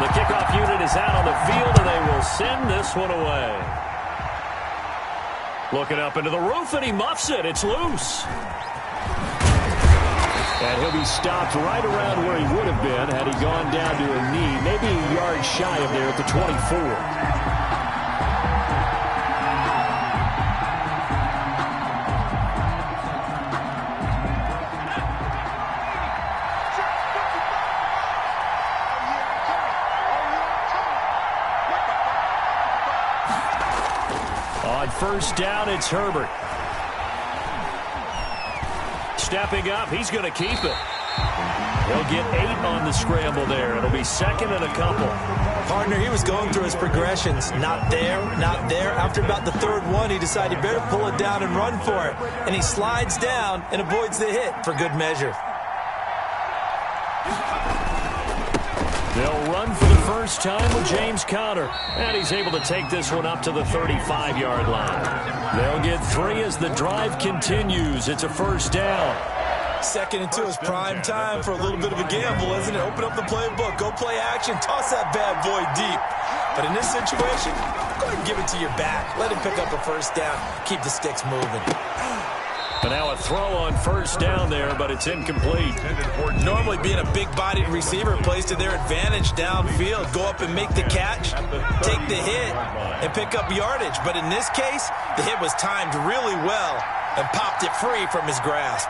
The kickoff unit is out on the field, and they will send this one away. Looking up into the roof, and he muffs it. It's loose. And he'll be stopped right around where he would have been had he gone down to a knee, maybe a yard shy of there at the 24. On first down, it's Herbert. Stepping up, he's going to keep it. He'll get 8 on the scramble there. It'll be second and a couple. Partner, he was going through his progressions. Not there, not there. After about the third one, he decided he better pull it down and run for it. And he slides down and avoids the hit for good measure. They'll run for the first time with James Conner. And he's able to take this one up to the 35-yard line. They'll get 3 as the drive continues. It's a first down. 2nd and 2 is prime time for a little bit of a gamble, isn't it? Open up the playbook. Go play action. Toss that bad boy deep. But in this situation, go ahead and give it to your back. Let him pick up a first down. Keep the sticks moving. But now a throw on first down there, but it's incomplete. Normally being a big-bodied receiver plays to their advantage downfield. Go up and make the catch, take the hit, and pick up yardage. But in this case, the hit was timed really well and popped it free from his grasp.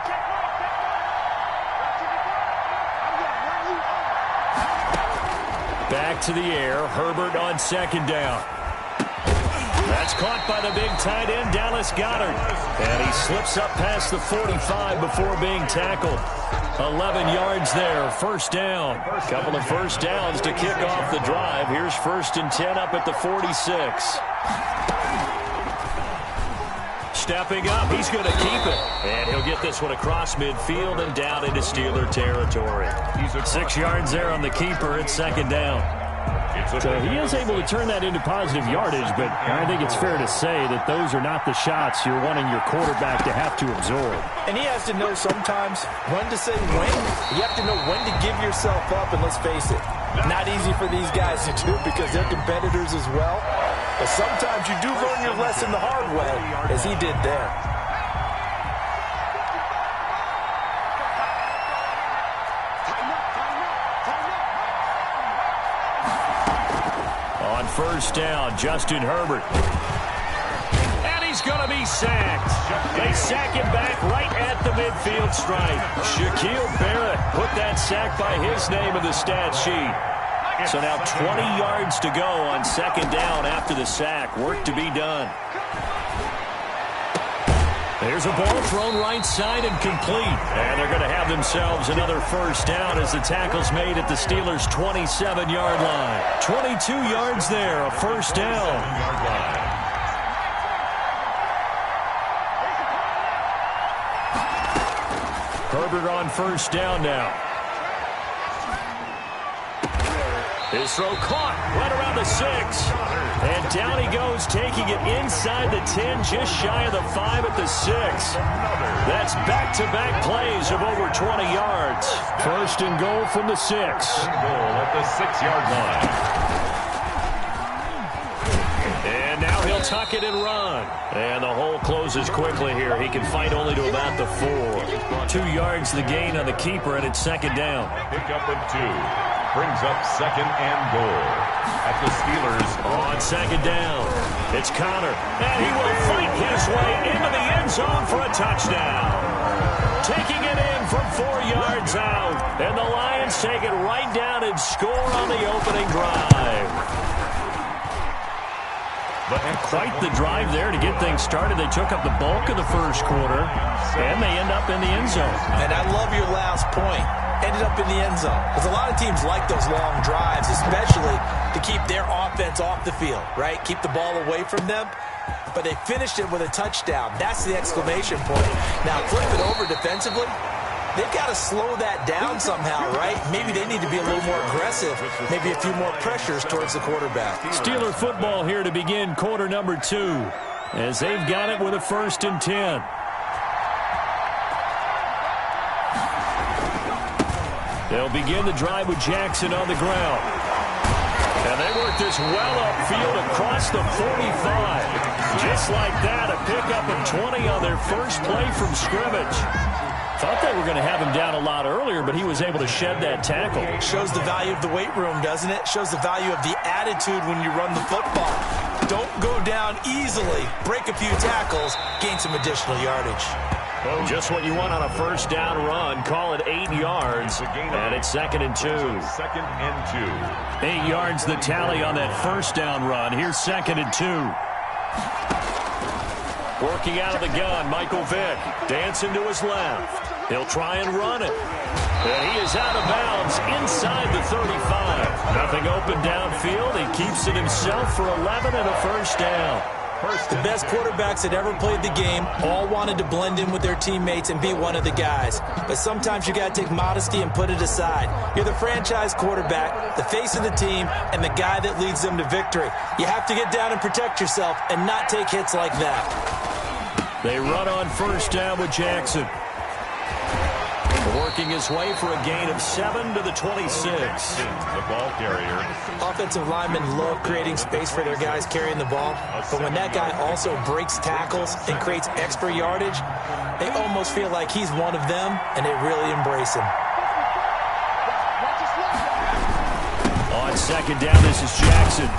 Back to the air. Herbert on second down. That's caught by the big tight end, Dallas Goedert. And he slips up past the 45 before being tackled. 11 yards there, first down. A couple of first downs to kick off the drive. Here's 1st and 10 up at the 46. Stepping up, he's going to keep it. And he'll get this one across midfield and down into Steeler territory. 6 yards there on the keeper at second down. So he is able to turn that into positive yardage, but I think it's fair to say that those are not the shots you're wanting your quarterback to have to absorb. And he has to know sometimes when to say when. You have to know when to give yourself up, and let's face it, not easy for these guys to do because they're competitors as well. But sometimes you do learn your lesson the hard way, as he did there. On first down, Justin Herbert. And he's going to be sacked. They sack him back right at the midfield stripe. Shaquille Barrett put that sack by his name in the stat sheet. So now 20 yards to go on second down after the sack. Work to be done. There's a ball thrown right side and complete. And they're going to have themselves another first down as the tackle's made at the Steelers' 27-yard line. 22 yards there, a first down. Herbert on first down now. His throw caught right around the 6. And down he goes, taking it inside the 10, just shy of the 5 at the 6. That's back-to-back plays of over 20 yards. First and goal from the 6. Goal at the 6-yard line. And now he'll tuck it and run. And the hole closes quickly here. He can fight only to about the 4. 2 yards the gain on the keeper, and it's second down. Pick up of 2. Brings up second and goal at the Steelers. On second down, it's Conner. And he will fight his way into the end zone for a touchdown. Taking it in from 4 yards out. And the Lions take it right down and score on the opening drive. And quite the drive there to get things started. They took up the bulk of the first quarter, and they end up in the end zone. And I love your last point. Ended up in the end zone. Because a lot of teams like those long drives, especially to keep their offense off the field, right? Keep the ball away from them. But they finished it with a touchdown. That's the exclamation point. Now, flip it over defensively. They've got to slow that down somehow, right? Maybe they need to be a little more aggressive. Maybe a few more pressures towards the quarterback. Steeler football here to begin quarter number 2. As they've got it with a 1st and 10. They'll begin the drive with Jackson on the ground. And they work this well upfield across the 45. Just like that, a pickup of 20 on their first play from scrimmage. Thought they were going to have him down a lot earlier, but he was able to shed that tackle. Shows the value of the weight room, doesn't it? Shows the value of the attitude when you run the football. Don't go down easily. Break a few tackles, gain some additional yardage. Just what you want on a first down run. Call it 8 yards, and it's 2nd and 2. 2nd and 2. 8 yards the tally on that first down run. Here's 2nd and 2. Working out of the gun, Michael Vick. Dancing to his left. He'll try and run it. And he is out of bounds inside the 35. Nothing open downfield. He keeps it himself for 11 and a first down. The best quarterbacks that ever played the game all wanted to blend in with their teammates and be one of the guys. But sometimes you got to take modesty and put it aside. You're the franchise quarterback, the face of the team, and the guy that leads them to victory. You have to get down and protect yourself and not take hits like that. They run on first down with Jackson. Working his way for a gain of 7 to the 26. The ball carrier. Offensive linemen love creating space for their guys carrying the ball, but when that guy also breaks tackles and creates extra yardage, they almost feel like he's one of them, and they really embrace him. On second down, this is Jackson.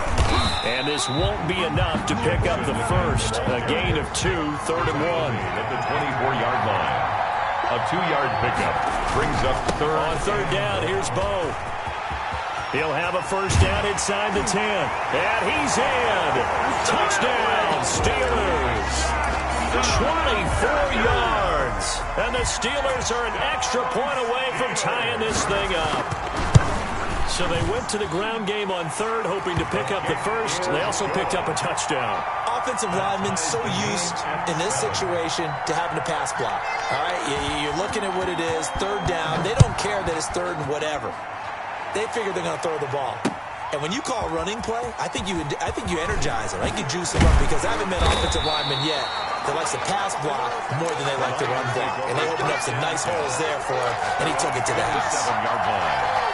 And this won't be enough to pick up the first. A gain of 2, 3rd and 1. At the 24-yard line. A 2-yard pickup brings up third. On third down, here's Bo. He'll have a first down inside the 10. And he's in. Touchdown, Steelers. 24 yards. And the Steelers are an extra point away from tying this thing up. So they went to the ground game on third, hoping to pick up the first. They also picked up a touchdown. Offensive linemen so used in this situation to having to pass block. All right, you're looking at what it is, third down. They don't care that it's third and whatever. They figure they're going to throw the ball. And when you call a running play, I think you energize them. I think you juice them up because I haven't met an offensive lineman yet that likes to pass block more than they like to run block. And they opened up some nice holes there for him, and he took it to the house. 7-yard line.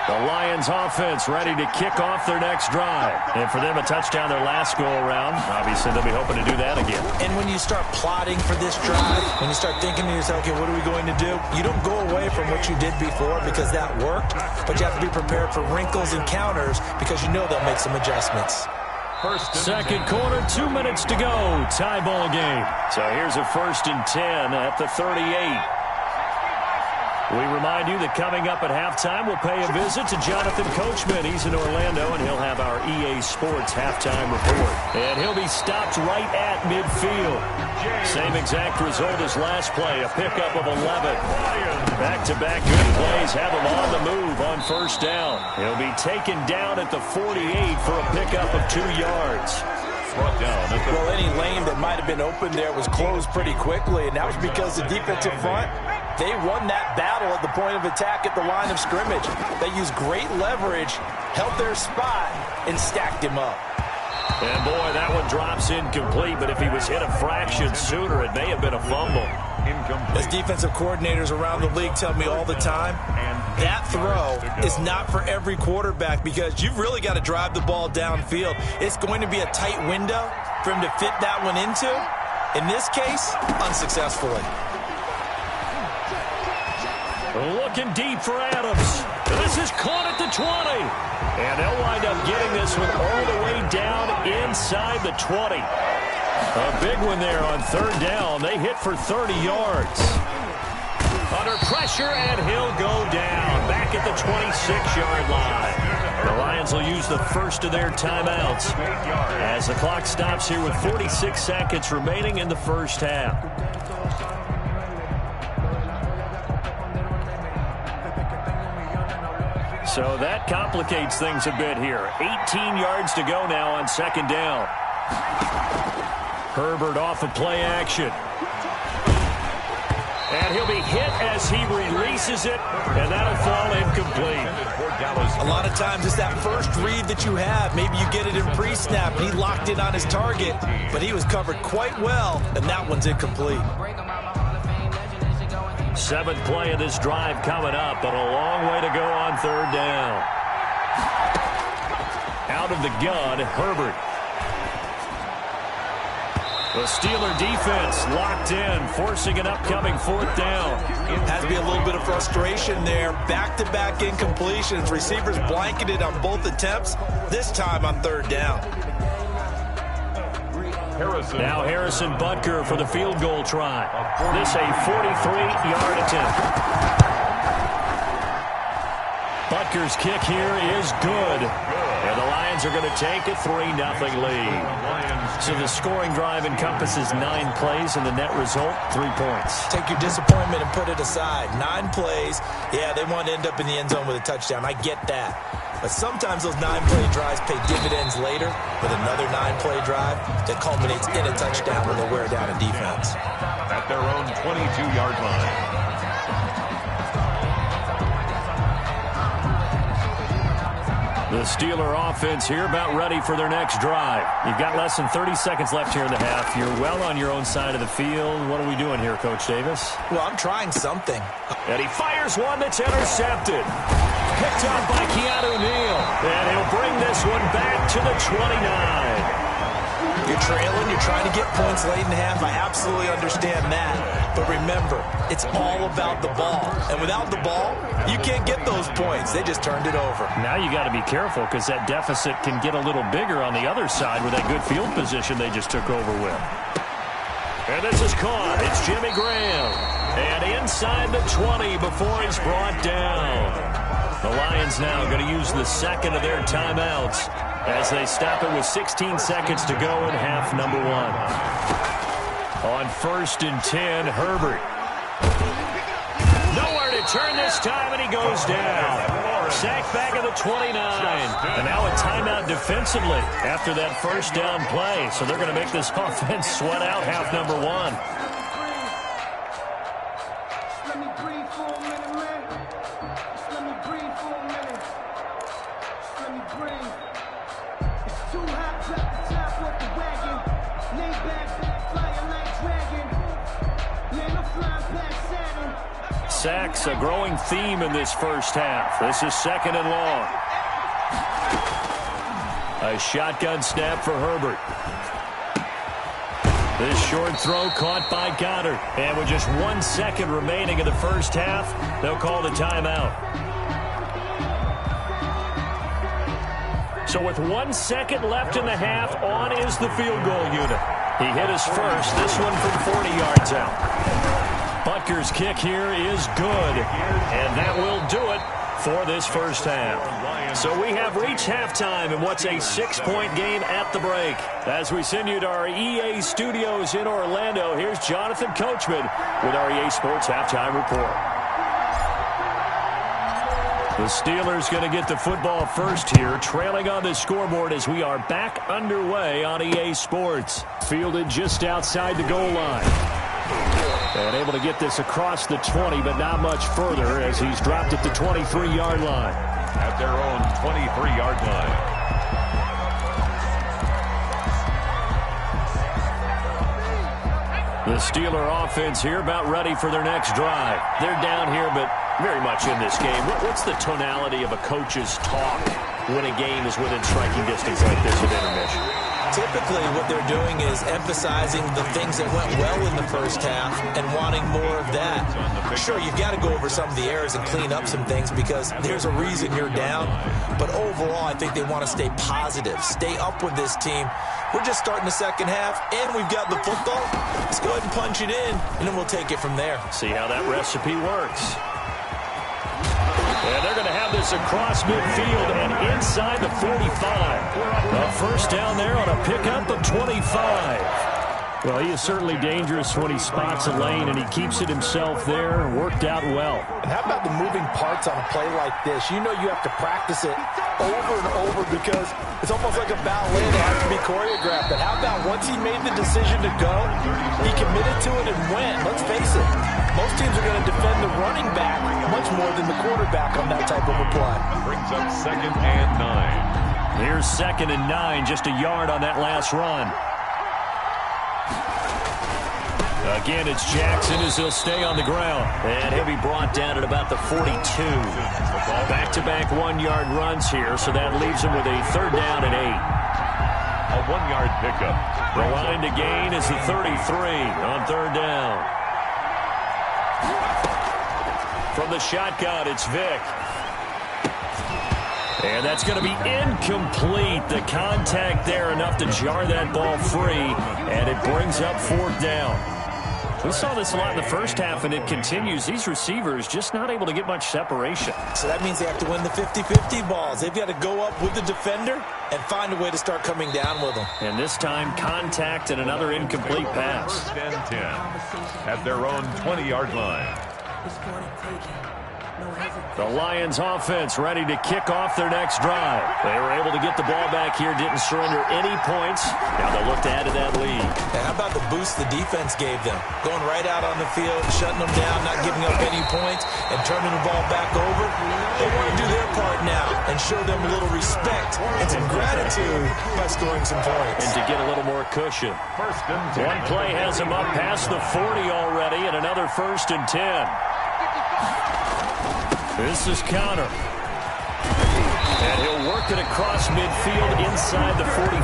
The Lions offense ready to kick off their next drive. And for them, a touchdown their last go-around. Obviously, they'll be hoping to do that again. And when you start plotting for this drive, when you start thinking to yourself, okay, what are we going to do? You don't go away from what you did before because that worked, but you have to be prepared for wrinkles and counters because you know they'll make some adjustments. Second quarter, 2 minutes to go. Tie ball game. So here's a 1st and 10 at the 38. We remind you that coming up at halftime, we'll pay a visit to Jonathan Coachman. He's in Orlando, and he'll have our EA Sports halftime report. And he'll be stopped right at midfield. Same exact result as last play, a pickup of 11. Back-to-back good plays have him on the move on first down. He'll be taken down at the 48 for a pickup of 2 yards. Well, any lane that might have been open there was closed pretty quickly, and that was because the defensive front, they won that battle at the point of attack at the line of scrimmage. They used great leverage, held their spot, and stacked him up. And, boy, that one drops incomplete, but if he was hit a fraction sooner, it may have been a fumble. As defensive coordinators around the league tell me all the time, that throw is not for every quarterback because you've really got to drive the ball downfield. It's going to be a tight window for him to fit that one into. In this case, unsuccessfully. Looking deep for Adams. This is caught at the 20. And they'll wind up getting this one all the way down inside the 20. A big one there on third down. They hit for 30 yards. Under pressure, and he'll go down. Back at the 26-yard line. The Lions will use the first of their timeouts as the clock stops here with 46 seconds remaining in the first half. So that complicates things a bit here. 18 yards to go now on second down. Herbert off of play action. And he'll be hit as he releases it, and that'll fall incomplete. A lot of times it's that first read that you have. Maybe you get it in pre-snap, and he locked in on his target, but he was covered quite well, and that one's incomplete. 7th play of this drive coming up, but a long way to go on third down. Out of the gun, Herbert. The Steeler defense locked in, forcing an upcoming fourth down. Has to be a little bit of frustration there. Back-to-back incompletions. Receivers blanketed on both attempts, this time on third down. Now Harrison Butker for the field goal try. This a 43-yard attempt. Butker's kick here is good. And the Lions are going to take a 3-0 lead. So the scoring drive encompasses 9 plays, and the net result, 3 points. Take your disappointment and put it aside. 9 plays. Yeah, they want to end up in the end zone with a touchdown. I get that. But sometimes those 9-play drives pay dividends later with another 9-play drive that culminates in a touchdown when they wear down a defense. At their own 22-yard line. The Steeler offense here about ready for their next drive. You've got less than 30 seconds left here in the half. You're well on your own side of the field. What are we doing here, Coach Davis? Well, I'm trying something. And he fires one that's intercepted. Picked up by Keanu Neal. And he'll bring this one back to the 29. You're trailing, you're trying to get points late in the half. I absolutely understand that. But remember, it's all about the ball. And without the ball, you can't get those points. They just turned it over. Now you got to be careful because that deficit can get a little bigger on the other side with that good field position they just took over with. And this is caught. It's Jimmy Graham. And inside the 20 before he's brought down. The Lions now going to use the second of their timeouts as they stop it with 16 seconds to go in half number 1. On 1st and 10, Herbert. Nowhere to turn this time, and he goes down. Sacked back at the 29. And now a timeout defensively after that first down play. So they're going to make this offense sweat out half number 1. Sacks, a growing theme in this first half. This is 2nd and long. A shotgun snap for Herbert. This short throw caught by Goddard. And with just 1 second remaining in the first half, they'll call the timeout. So with 1 second left in the half, on is the field goal unit. He hit his first, this one from 40 yards out. Butker's kick here is good, and that will do it for this first half. So we have reached halftime in what's a 6-point game at the break. As we send you to our EA studios in Orlando, here's Jonathan Coachman with our EA Sports Halftime Report. The Steelers going to get the football first here, trailing on the scoreboard as we are back underway on EA Sports. Fielded just outside the goal line. And able to get this across the 20, but not much further as he's dropped at the 23-yard line. At their own 23-yard line. The Steeler offense here about ready for their next drive. They're down here, but very much in this game. What's the tonality of a coach's talk when a game is within striking distance like this at intermission? Typically, what they're doing is emphasizing the things that went well in the first half and wanting more of that. Sure, you've got to go over some of the errors and clean up some things because there's a reason you're down. But overall, I think they want to stay positive, stay up with this team. We're just starting the second half, and we've got the football. Let's go ahead and punch it in, and then we'll take it from there. See how that recipe works. And they're going to have this across midfield and inside the 45. A first down there on a pickup of 25. Well, he is certainly dangerous when he spots a lane, and he keeps it himself there. Worked out well. And how about the moving parts on a play like this? You know you have to practice it over and over because it's almost like a ballet that has to be choreographed. But how about once he made the decision to go, he committed to it and went. Let's face it, most teams are going to defend the running back much more than the quarterback on that type of a play. Brings up 2nd and 9. Here's 2nd and 9, just a yard on that last run. Again, it's Jackson as he'll stay on the ground. And he'll be brought down at about the 42. Back-to-back one-yard runs here, so that leaves him with a 3rd down and 8. A 1-yard pickup. The line to gain is the 33 on 3rd down. From the shotgun, it's Vick. And that's going to be incomplete. The contact there enough to jar that ball free, and it brings up 4th down. We saw this a lot in the first half, and it continues. These receivers just not able to get much separation. So that means they have to win the 50-50 balls. They've got to go up with the defender and find a way to start coming down with them. And this time, contact and another incomplete pass. 1st and 10 at their own 20-yard line. The Lions offense ready to kick off their next drive. They were able to get the ball back here, didn't surrender any points. Now they'll look to add to that lead. And how about the boost the defense gave them? Going right out on the field, shutting them down, not giving up any points, and turning the ball back over. They want to do their part now and show them a little respect and some gratitude by scoring some points. And to get a little more cushion. 1st and 10. One play has him up past the 40 already, and another 1st and 10. This is counter. And he'll work it across midfield inside the 45.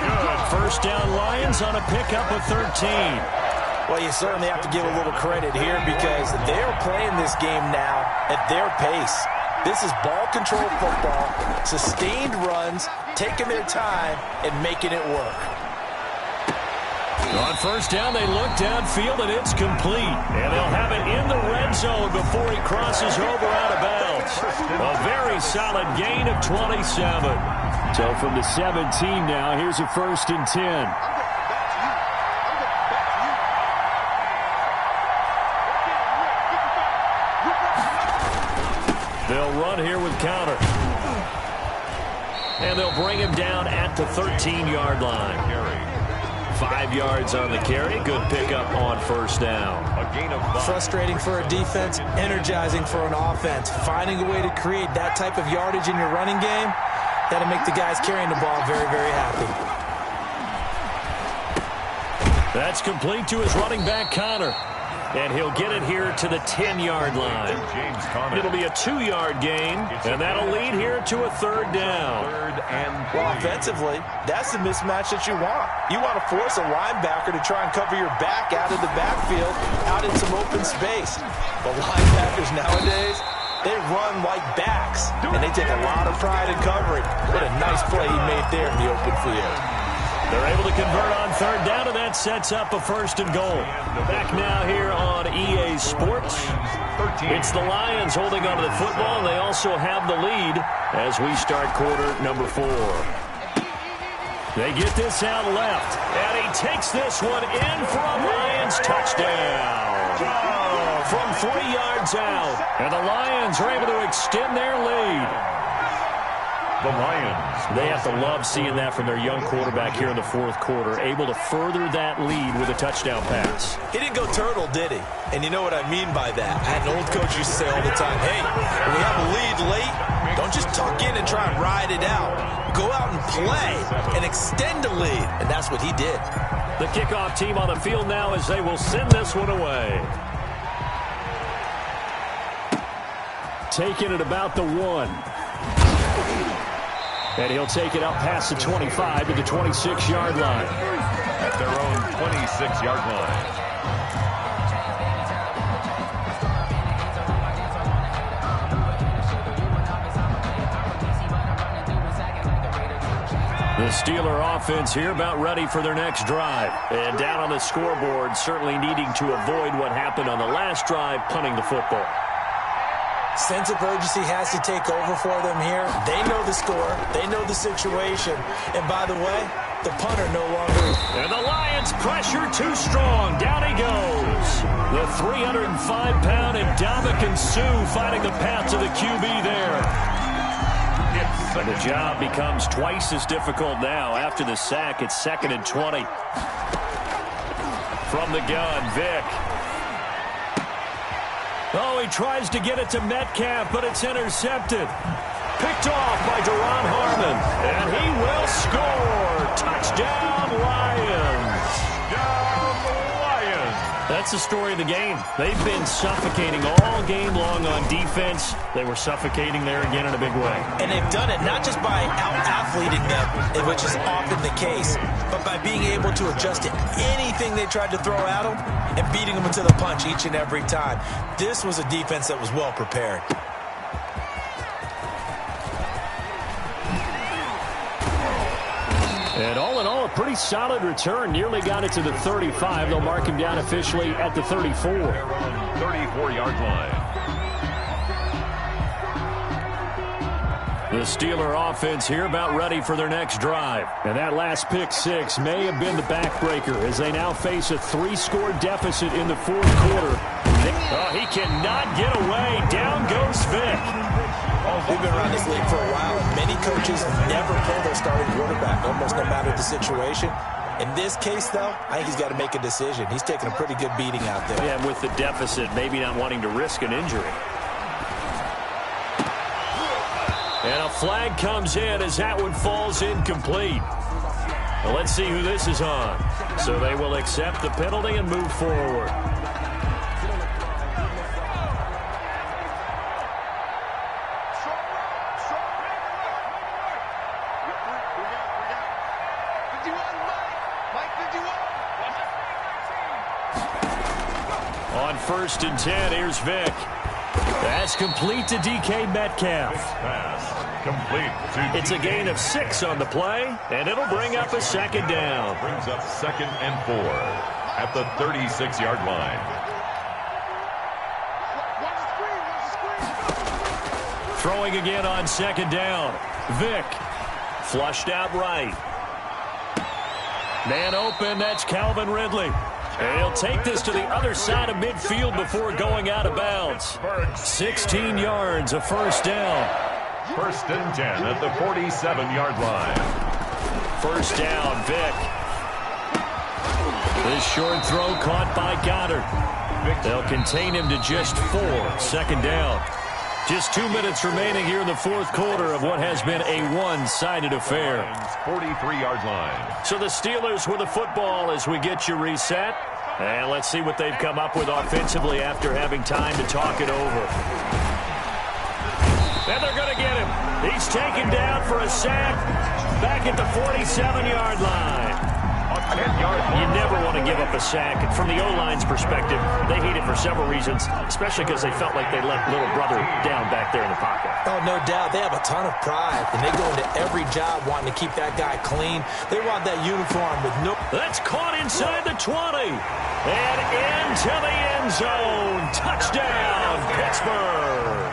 Good. 1st down Lions on a pickup of 13. Well, you certainly have to give a little credit here because they're playing this game now at their pace. This is ball control football, sustained runs, taking their time, and making it work. On 1st down, they look downfield, and it's complete. And they'll have it in the red zone before he crosses over out of bounds. A very solid gain of 27. So from the 17 now, here's a 1st and 10. They'll run here with counter. And they'll bring him down at the 13-yard line. 5 yards on the carry. Good pickup on 1st down. A gain of 5. Frustrating for a defense, energizing for an offense. Finding a way to create that type of yardage in your running game, that'll make the guys carrying the ball very, very happy. That's complete to his running back, Connor. And he'll get it here to the 10-yard line. It'll be a 2-yard gain, and that'll lead here to a 3rd down. Well, offensively, that's the mismatch that you want. You want to force a linebacker to try and cover your back out of the backfield, out in some open space. But linebackers nowadays, they run like backs, and they take a lot of pride in covering. What a nice play he made there in the open field. They're able to convert on 3rd down, and that sets up a 1st and goal. Back now here on EA Sports. It's the Lions holding onto the football, and they also have the lead as we start quarter number 4. They get this out left, and he takes this one in for a Lions touchdown. From 3 yards out, and the Lions are able to extend their lead. The Lions. They have to love seeing that from their young quarterback here in the 4th quarter, able to further that lead with a touchdown pass. He didn't go turtle, did he? And you know what I mean by that. I had an old coach used to say all the time, hey, when we have a lead late, don't just tuck in and try and ride it out. Go out and play and extend the lead. And that's what he did. The kickoff team on the field now as they will send this one away. Taking it about the 1. And he'll take it up past the 25 to the 26-yard line. At their own 26-yard line. The Steeler offense here about ready for their next drive. And down on the scoreboard, certainly needing to avoid what happened on the last drive, punting the football. Sense of urgency has to take over for them here. They know the score. They know the situation. And by the way, the punter no longer. And the Lions pressure too strong. Down he goes. The 305-pound Ndamukong Suh finding the path to the QB there. And the job becomes twice as difficult now. After the sack, it's 2nd and 20. From the gun, Vick. Oh, he tries to get it to Metcalf, but it's intercepted. Picked off by Duron Harmon. And he will score. Touchdown, Lions. Touchdown, Lions. That's the story of the game. They've been suffocating all game long on defense. They were suffocating there again in a big way. And they've done it not just by out-athleting them, which is often the case, but by being able to adjust to anything they tried to throw at them and beating them into the punch each and every time. This was a defense that was well prepared. And all in all, a pretty solid return. Nearly got it to the 35. They'll mark him down officially at the 34. 34-yard line. The Steeler offense here about ready for their next drive. And that last pick six may have been the backbreaker as they now face a 3-score deficit in the fourth quarter. Oh, he cannot get away. Down goes Vick. We've been around this league for a while, and many coaches never pull their starting quarterback, almost no matter the situation. In this case, though, I think he's got to make a decision. He's taking a pretty good beating out there. Yeah, with the deficit, maybe not wanting to risk an injury. And a flag comes in as that one falls incomplete. Well, let's see who this is on. So they will accept the penalty and move forward. On 1st and 10, here's Vick. That's complete to DK Metcalf. Pass complete to It's a gain of 6 on the play, and it'll bring up a second down. Brings up 2nd and 4 at the 36-yard line. Throwing again on 2nd down. Vick flushed out right. Man open, that's Calvin Ridley. And he'll take this to the other side of midfield before going out of bounds. 16 yards, a first down. 1st and 10 at the 47-yard line. First down, Vick. This short throw caught by Goddard. They'll contain him to just 4. 2nd down. Just 2 minutes remaining here in the fourth quarter of what has been a one-sided affair. 43-yard line. So the Steelers with the football as we get you reset. And let's see what they've come up with offensively after having time to talk it over. And they're going to get him. He's taken down for a sack back at the 47-yard line. You never want to give up a sack. From the O-line's perspective, they hate it for several reasons, especially because they felt like they let little brother down back there in the pocket. Oh, no doubt. They have a ton of pride, and they go into every job wanting to keep that guy clean. They want that uniform with no... That's caught inside the 20. And into the end zone. Touchdown, Pittsburgh.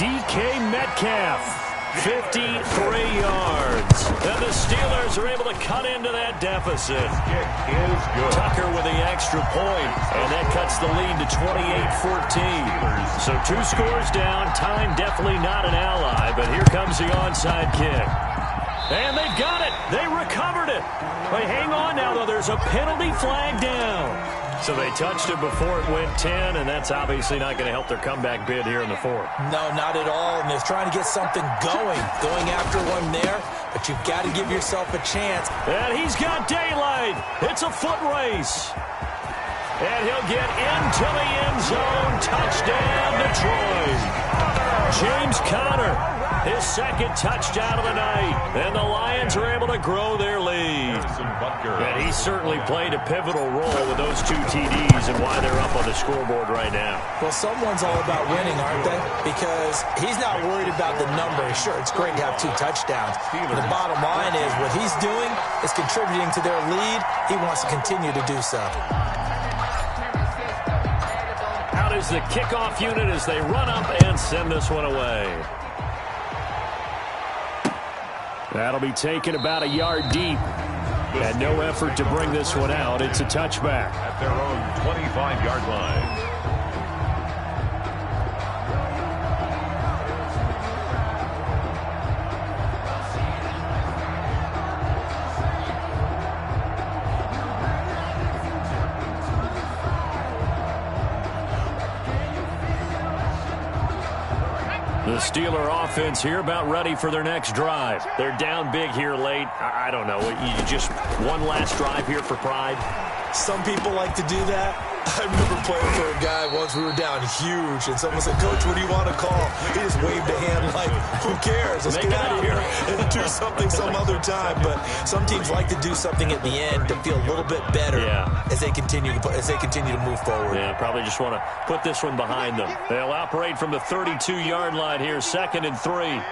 DK Metcalf, 53 yards. And the Steelers are able to cut into that deficit. Kick is good. Tucker with the extra point, and that cuts the lead to 28-14. So 2 scores down. Time definitely not an ally, but here comes the onside kick. And they've got it. They recovered it. But hang on now, though. There's a penalty flag down. So they touched it before it went 10, and that's obviously not going to help their comeback bid here in the fourth. No, not at all. And they're trying to get something going after one there. But you've got to give yourself a chance. And he's got daylight. It's a foot race. And he'll get into the end zone. Touchdown, Detroit. James Conner, his 2nd touchdown of the night. And the Lions are able to grow their lead. And he certainly played a pivotal role with those 2 TDs and why they're up on the scoreboard right now. Well, someone's all about winning, aren't they? Because he's not worried about the number. Sure, it's great to have 2 touchdowns. But the bottom line is what he's doing is contributing to their lead. He wants to continue to do so. Out is the kickoff unit as they run up and send this one away. That'll be taken about a yard deep. And no effort to bring this one out. It's a touchback. At their own 25-yard line. The Steeler offense here about ready for their next drive. They're down big here late. I don't know. You just one last drive here for pride? Some people like to do that. I remember playing for a guy once. We were down huge, and someone said, "Coach, what do you want to call?" He just waved a hand like, "Who cares? Let's get out of here and do something some other time." But some teams like to do something at the end to feel a little bit better as they continue to move forward. Yeah, probably just want to put this one behind them. They'll operate from the 32-yard line here, 2nd and 3.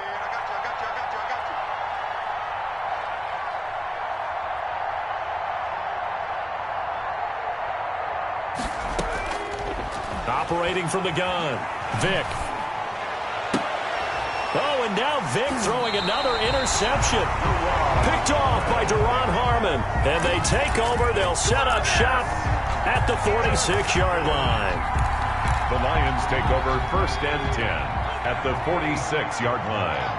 Operating from the gun, Vic. Oh, and now Vic throwing another interception. Picked off by Duron Harmon. And they take over. They'll set up shop at the 46-yard line. The Lions take over 1st and 10 at the 46-yard line.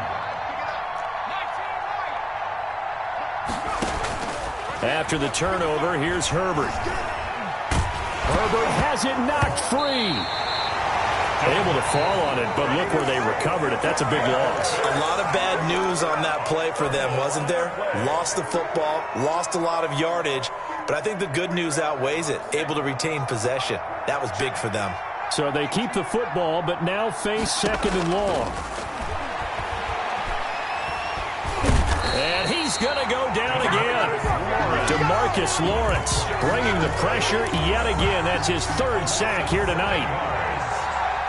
After the turnover, here's Herbert. Herbert has it knocked free. Able to fall on it, but look where they recovered it. That's a big loss. A lot of bad news on that play for them, wasn't there? Lost the football, lost a lot of yardage, but I think the good news outweighs it. Able to retain possession. That was big for them. So they keep the football, but now face 2nd and long. And he's going to go down again. DeMarcus Lawrence bringing the pressure yet again. That's his 3rd sack here tonight.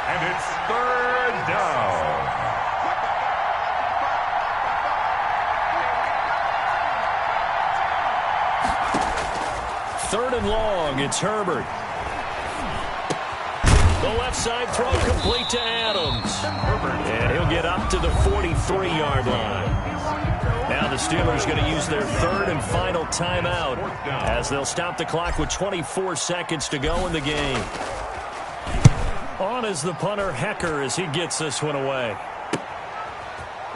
And it's 3rd down. Third and long, it's Herbert. The left side throw complete to Adams. And he'll get up to the 43-yard line. Now the Steelers going to use their 3rd and final timeout as they'll stop the clock with 24 seconds to go in the game. On is the punter, Hecker, as he gets this one away.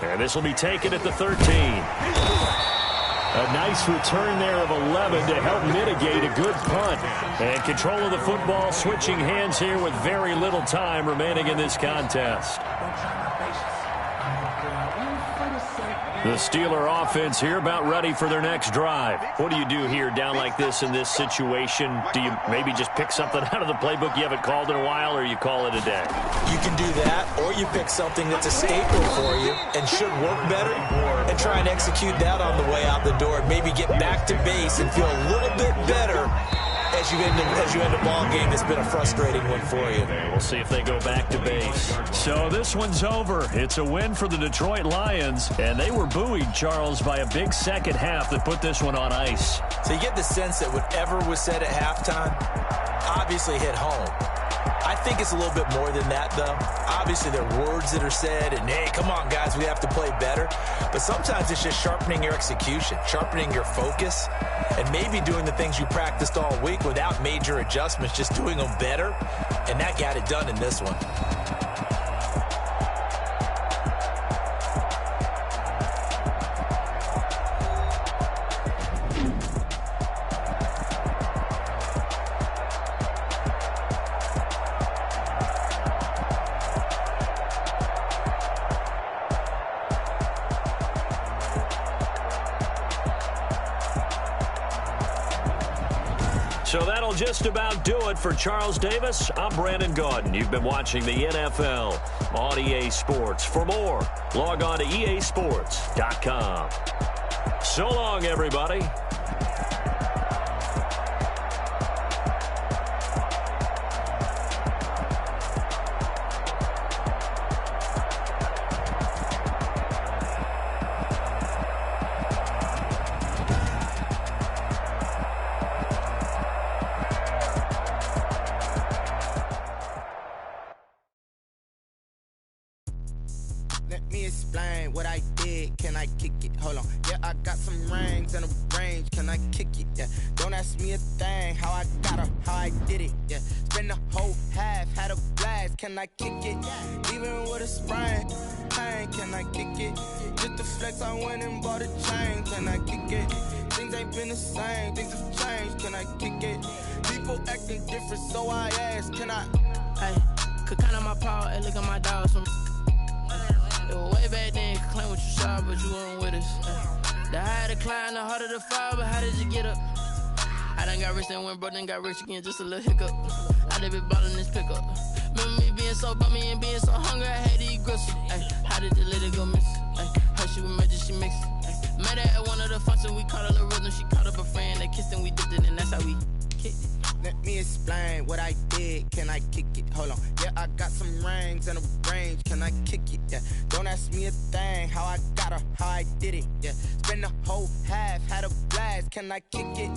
And this will be taken at the 13. A nice return there of 11 to help mitigate a good punt. And control of the football switching hands here with very little time remaining in this contest. The Steeler offense here about ready for their next drive. What do you do here down like this in this situation? Do you maybe just pick something out of the playbook you haven't called in a while, or you call it a day? You can do that, or you pick something that's a staple for you and should work better and try and execute that on the way out the door and maybe get back to base and feel a little bit better as you end a ball game that's been a frustrating one for you. We'll see if they go back to base. So this one's over. It's a win for the Detroit Lions, and they were buoyed, Charles, by a big second half that put this one on ice. So you get the sense that whatever was said at halftime obviously hit home. I think it's a little bit more than that, though. Obviously, there are words that are said, and, hey, come on, guys, we have to play better. But sometimes it's just sharpening your execution, sharpening your focus, and maybe doing the things you practiced all week without major adjustments, just doing them better. And that got it done in this one. So that'll just about do it for Charles Davis. I'm Brandon Gaudin. You've been watching the NFL on EA Sports. For more, log on to easports.com. So long, everybody. Let me explain what I did. Can I kick it? Hold on. Yeah, I got some rings and a range. Can I kick it? Yeah. Don't ask me a thing. How I got her, how I did it. Yeah. Spend the whole half, had a blast. Can I kick it? Even with a sprain. Pain, can I kick it? Just the flex, I went and bought a chain. Can I kick it? Things ain't been the same. Things have changed. Can I kick it? People acting different, so I ask. Can I? Hey, could count on my power. Hey, look at my dogs from. Way back then, you could claim what you saw, but you weren't with us. The higher the climb, the harder the fall, but how did you get up? I done got rich and went broke, then got rich again, just a little hiccup. I done been ballin' this pickup. Remember me being so bummy and being so hungry, I had to eat gristle. Ay, how did the lady go miss? Her she was magic, she mixed. Met her at one of the functions, we caught a little rhythm. She caught up a friend, they kissed and we dipped it, and that's how we kicked it. Let me explain what I did. Can I kick it? Hold on. Yeah, I got some rings and a range. Can I kick it? Yeah. Don't ask me a thing. How I got her, how I did it. Yeah. Spend the whole half, had a blast. Can I kick it?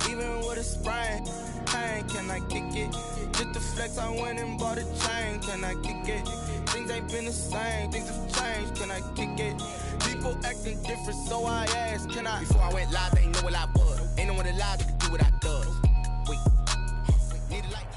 Even with a sprain, pain. Can I kick it? Just the flex, I went and bought a chain. Can I kick it? Things ain't been the same. Things have changed. Can I kick it? People acting different, so I asked. Can I? Before I went live, they ain't know what I was. Ain't no one alive that could do what I does. Wait. Need it like it.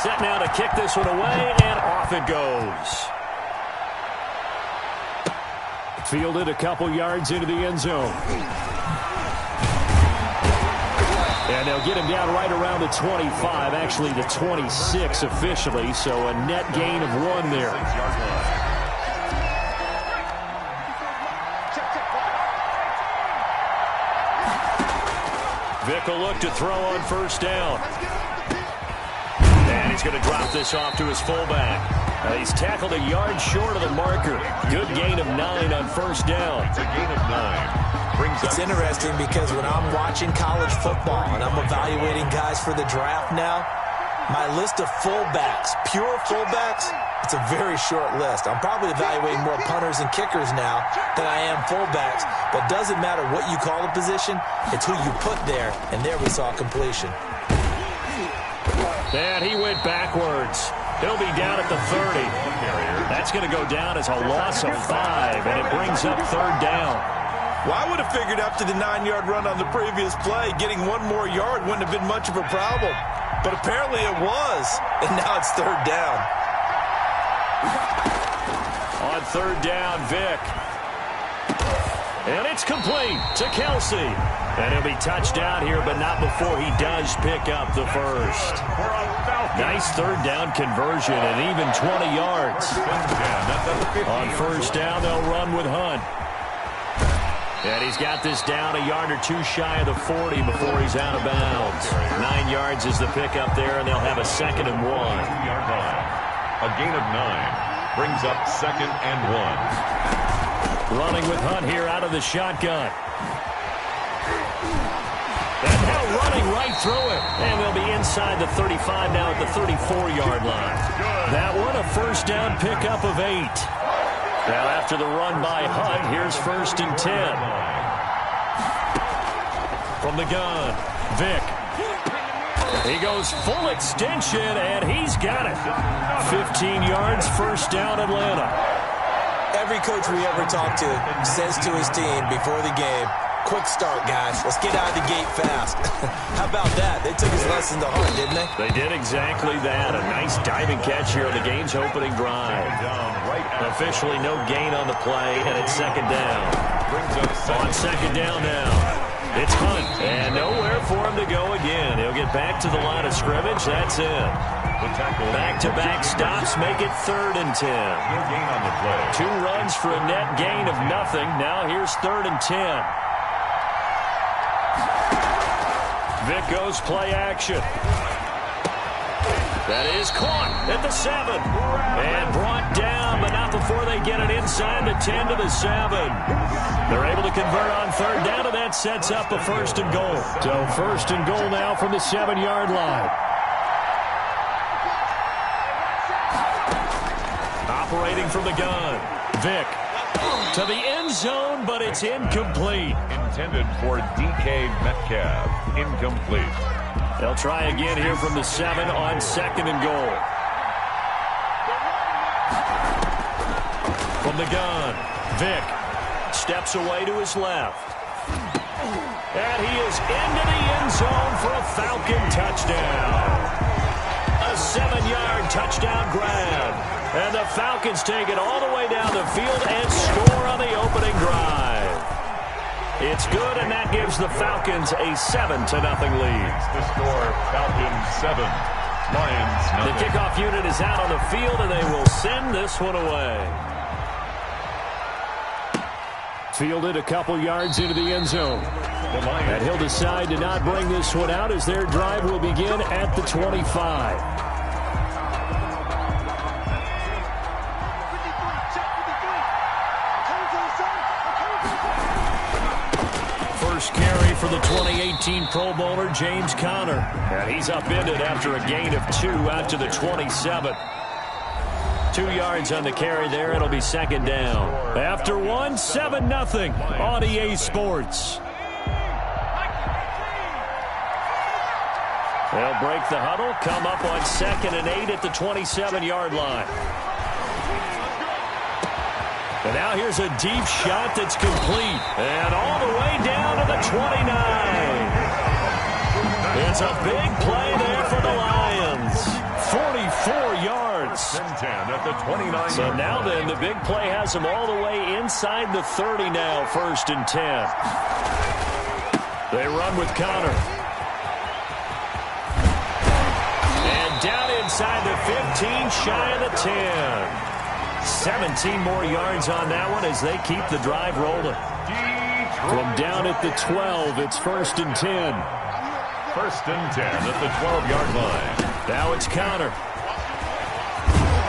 Set now to kick this one away, and off it goes. Fielded a couple yards into the end zone. And they'll get him down right around the 25, actually the 26 officially, so a net gain of 1 there. Vick will look to throw on first down. And he's going to drop this off to his fullback. He's tackled a yard short of the marker. Good gain of 9 on first down. It's a gain of 9. It's interesting because when I'm watching college football and I'm evaluating guys for the draft now, my list of fullbacks, pure fullbacks, it's a very short list. I'm probably evaluating more punters and kickers now than I am fullbacks, but it doesn't matter what you call the position, it's who you put there, and there we saw completion. And he went backwards. He'll be down at the 30. That's going to go down as a loss of 5, and it brings up third down. Well, I would have figured after the 9-yard run on the previous play, getting 1 more yard wouldn't have been much of a problem. But apparently it was, and now it's third down. On third down, Vick. And it's complete to Kelsey. And he'll be touchdown here, but not before he does pick up the first. Nice third down conversion and even 20 yards. On first down, they'll run with Hunt. And he's got this down a yard or 2 shy of the 40 before he's out of bounds. 9 yards is the pickup there, and they'll have a 2nd and 1. A gain of 9 brings up 2nd and 1. Running with Hunt here out of the shotgun. And now running right through it. And they'll be inside the 35 now at the 34-yard line. That one a first down pickup of 8. Now after the run by Hunt, here's 1st and 10. From the gun, Vick. He goes full extension, and he's got it. 15 yards, first down, Atlanta. Every coach we ever talk to says to his team before the game, quick start, guys. Let's get out of the gate fast. How about that? They took his lesson to heart, didn't they? They did exactly that. A nice diving catch here on the game's opening drive. Officially no gain on the play, and it's 2nd down. On 2nd down now, it's Hunt. And nowhere for him to go again. He'll get back to the line of scrimmage. That's it. Back-to-back stops make it 3rd and 10. 2 runs for a net gain of nothing. Now here's 3rd and 10. Vick goes play action. That is caught at the 7. And brought down, but not before they get it inside the 10 to the 7. They're able to convert on 3rd down, and that sets up a 1st and goal. So 1st and goal now from the 7-yard line. Operating from the gun, Vick to the end zone, but it's incomplete. Intended for DK Metcalf. Incomplete. They'll try again here from the 7 on 2nd and goal. From the gun, Vick steps away to his left. And he is into the end zone for a Falcon touchdown. A 7-yard touchdown grab. And the Falcons take it all the way down the field and score on the opening drive. It's good, and that gives the Falcons a 7-0 lead. The score, Falcons 7, Lions 0. The kickoff unit is out on the field, and they will send this one away. Fielded a couple yards into the end zone. And he'll decide to not bring this one out as their drive will begin at the 25. First carry for the 2018 Pro Bowler, James Conner. And he's upended after a gain of 2 out to the 27. 2 yards on the carry there. It'll be second down. After 1, 7-0 on EA Sports. They'll break the huddle, come up on 2nd and 8 at the 27-yard line. And now here's a deep shot that's complete. And all the way down to the 29. It's a big play there for the Lions. 44 yards. At the 29. So now then, the big play has them all the way inside the 30 now, 1st and 10. They run with Conner. And down inside the 15, shy of the 10. 17 more yards on that one as they keep the drive rolling. From down at the 12, it's 1st and 10. 1st and 10 at the 12-yard line. Now it's Conner.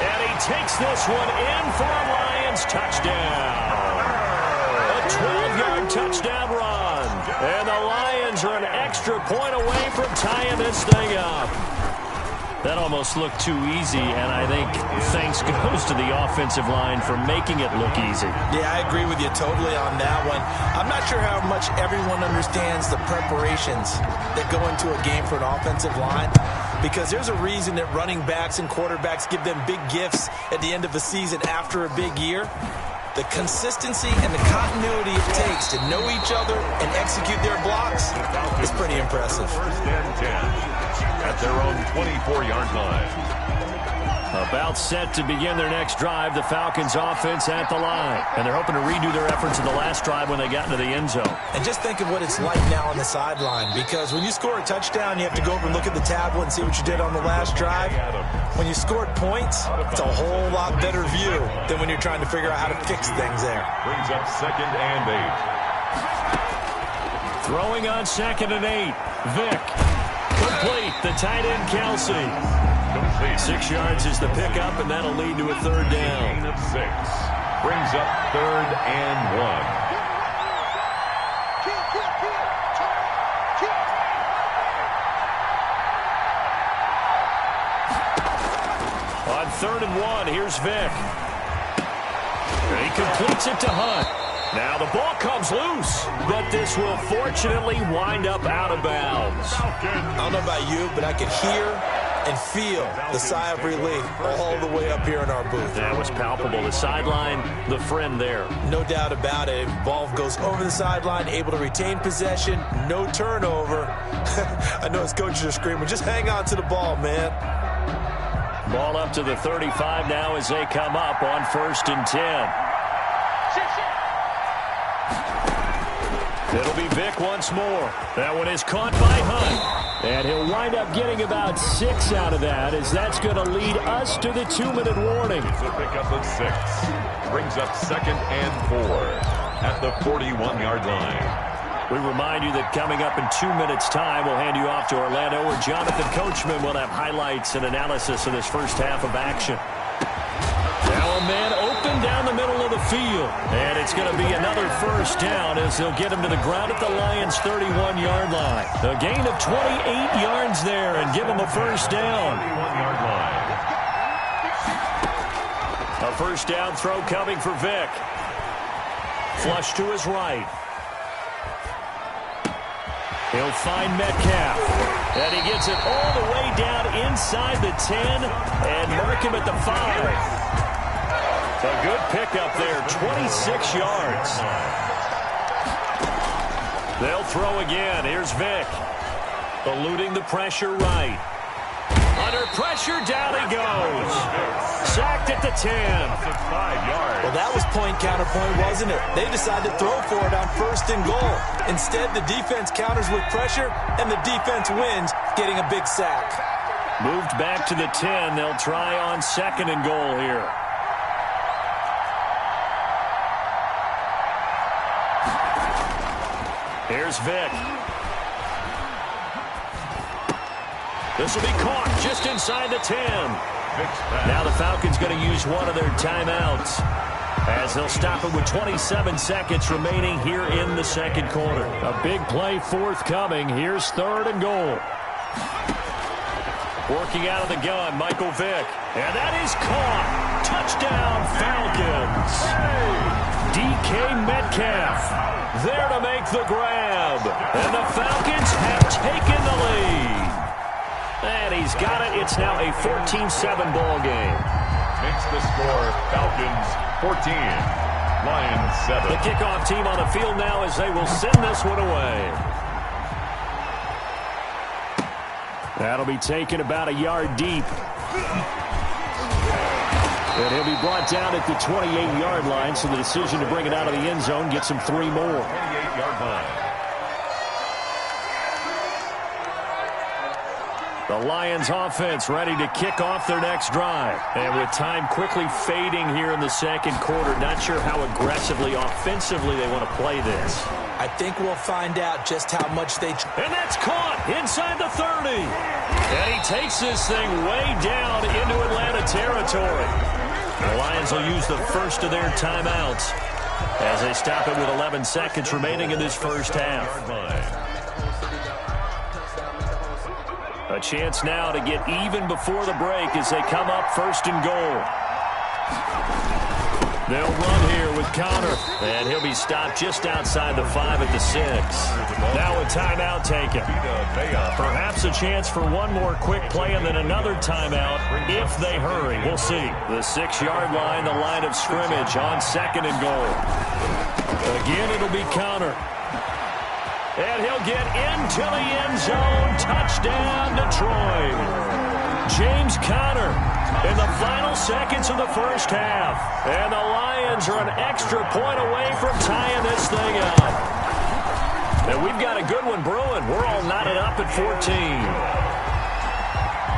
And he takes this one in for a Lions touchdown. A 12-yard touchdown run. And the Lions are an extra point away from tying this thing up. That almost looked too easy, and I think thanks goes to the offensive line for making it look easy. Yeah, I agree with you totally on that one. I'm not sure how much everyone understands the preparations that go into a game for an offensive line, because there's a reason that running backs and quarterbacks give them big gifts at the end of the season after a big year. The consistency and the continuity it takes to know each other and execute their blocks is pretty impressive. 1st and 10 at their own 24-yard line. About set to begin their next drive, the Falcons offense at the line. And they're hoping to redo their efforts in the last drive when they got into the end zone. And just think of what it's like now on the sideline, because when you score a touchdown, you have to go over and look at the tablet and see what you did on the last drive. When you scored points, it's a whole lot better view than when you're trying to figure out how to fix things there. Brings up 2nd and 8. Throwing on 2nd and 8. Vick. Complete. The tight end, Kelsey. Complete. 6 yards is the pickup, and that'll lead to a 3rd down. Gain of 6. Brings up 3rd and 1. On 3rd and 1, here's Vick. He completes it to Hunt. Now the ball comes loose, but this will fortunately wind up out of bounds. I don't know about you, but I could hear and feel the sigh of relief all the way up here in our booth. That was palpable. The sideline, the friend there. No doubt about it. Ball goes over the sideline, able to retain possession, no turnover. I know his coaches are screaming, just hang on to the ball, man. Ball up to the 35 now as they come up on 1st and 10. It'll be Vick once more. That one is caught by Hunt. And he'll wind up getting about 6 out of that, as that's going to lead us to the 2-minute warning. It's a pickup of 6. Brings up 2nd and 4 at the 41-yard line. We remind you that coming up in 2 minutes' time, we'll hand you off to Orlando, where Jonathan Coachman will have highlights and analysis of this first half of action. Now a man open down the middle of the field. And it's going to be another 1st down as they'll get him to the ground at the Lions' 31-yard line. A gain of 28 yards there and give him a 1st down. 31-yard line. A 1st down throw coming for Vick. Flush to his right. He'll find Metcalf. And he gets it all the way down inside the 10 and mark him at the 5. A good pickup there, 26 yards. They'll throw again. Here's Vick. Eluding the pressure right. Under pressure, down he goes. Sacked at the 10. 5 yards. Well, that was point counterpoint, wasn't it? They decided to throw for it on 1st and goal. Instead, the defense counters with pressure, and the defense wins, getting a big sack. Moved back to the 10. They'll try on 2nd and goal here. Here's Vic. This will be caught just inside the 10. Now the Falcons going to use one of their timeouts as they'll stop it with 27 seconds remaining here in the 2nd quarter. A big play forthcoming. Here's 3rd and goal. Working out of the gun, Michael Vick. And that is caught. Touchdown, Falcons. DK Metcalf there to make the grab. And the Falcons have taken the lead. And he's got it. It's now a 14-7 ball game. Makes the score Falcons 14, Lions 7. The kickoff team on the field now as they will send this one away. That'll be taken about a yard deep. And he'll be brought down at the 28-yard line, so the decision to bring it out of the end zone gets him 3 more. 28-yard line. The Lions offense ready to kick off their next drive. And with time quickly fading here in the 2nd quarter, not sure how aggressively, offensively they want to play this. I think we'll find out just how much they... And that's caught inside the 30. And he takes this thing way down into Atlanta territory. The Lions will use the first of their timeouts as they stop it with 11 seconds remaining in this first half. A chance now to get even before the break as they come up 1st and goal. They'll run here with Connor, and he'll be stopped just outside the 5 at the 6. Now a timeout taken. Perhaps a chance for one more quick play and then another timeout if they hurry. We'll see. The 6-yard line, the line of scrimmage on 2nd and goal. Again, it'll be Connor. And he'll get into the end zone. Touchdown, Detroit. James Conner in the final seconds of the first half. And the Lions are an extra point away from tying this thing up. And we've got a good one brewing. We're all knotted up at 14.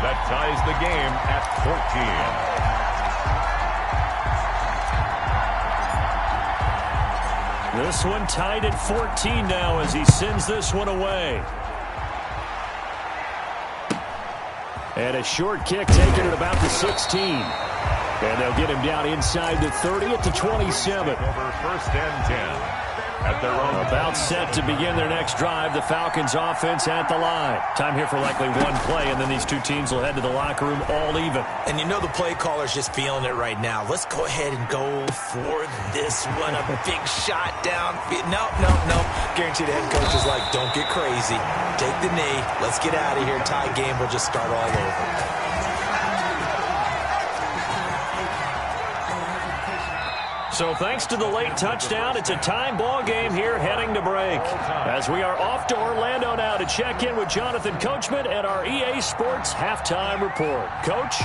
That ties the game at 14. This one tied at 14 now as he sends this one away. And a short kick taken at about the 16. And they'll get him down inside the 30 at the 27. Over 1st and 10. At their own about set to begin their next drive. The Falcons offense at the line. Time here for likely one play, and then these two teams will head to the locker room all even. And you know the play caller's just feeling it right now. Let's go ahead and go for this one. A big shot down. No. Guarantee the head coach is like, don't get crazy. Take the knee. Let's get out of here. Tie game. We'll just start all over. So thanks to the late touchdown, it's a time ball game here heading to break. As we are off to Orlando now to check in with Jonathan Coachman and our EA Sports Halftime Report. Coach?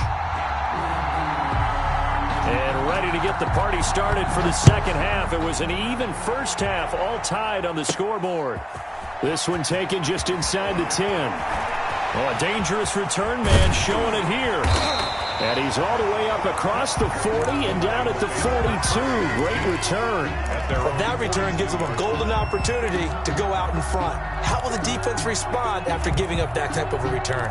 And ready to get the party started for the second half. It was an even first half, all tied on the scoreboard. This one taken just inside the 10. Oh, a dangerous return man showing it here. And he's all the way up across the 40 and down at the 42. Great return. Well, that return gives them a golden opportunity to go out in front. How will the defense respond after giving up that type of a return?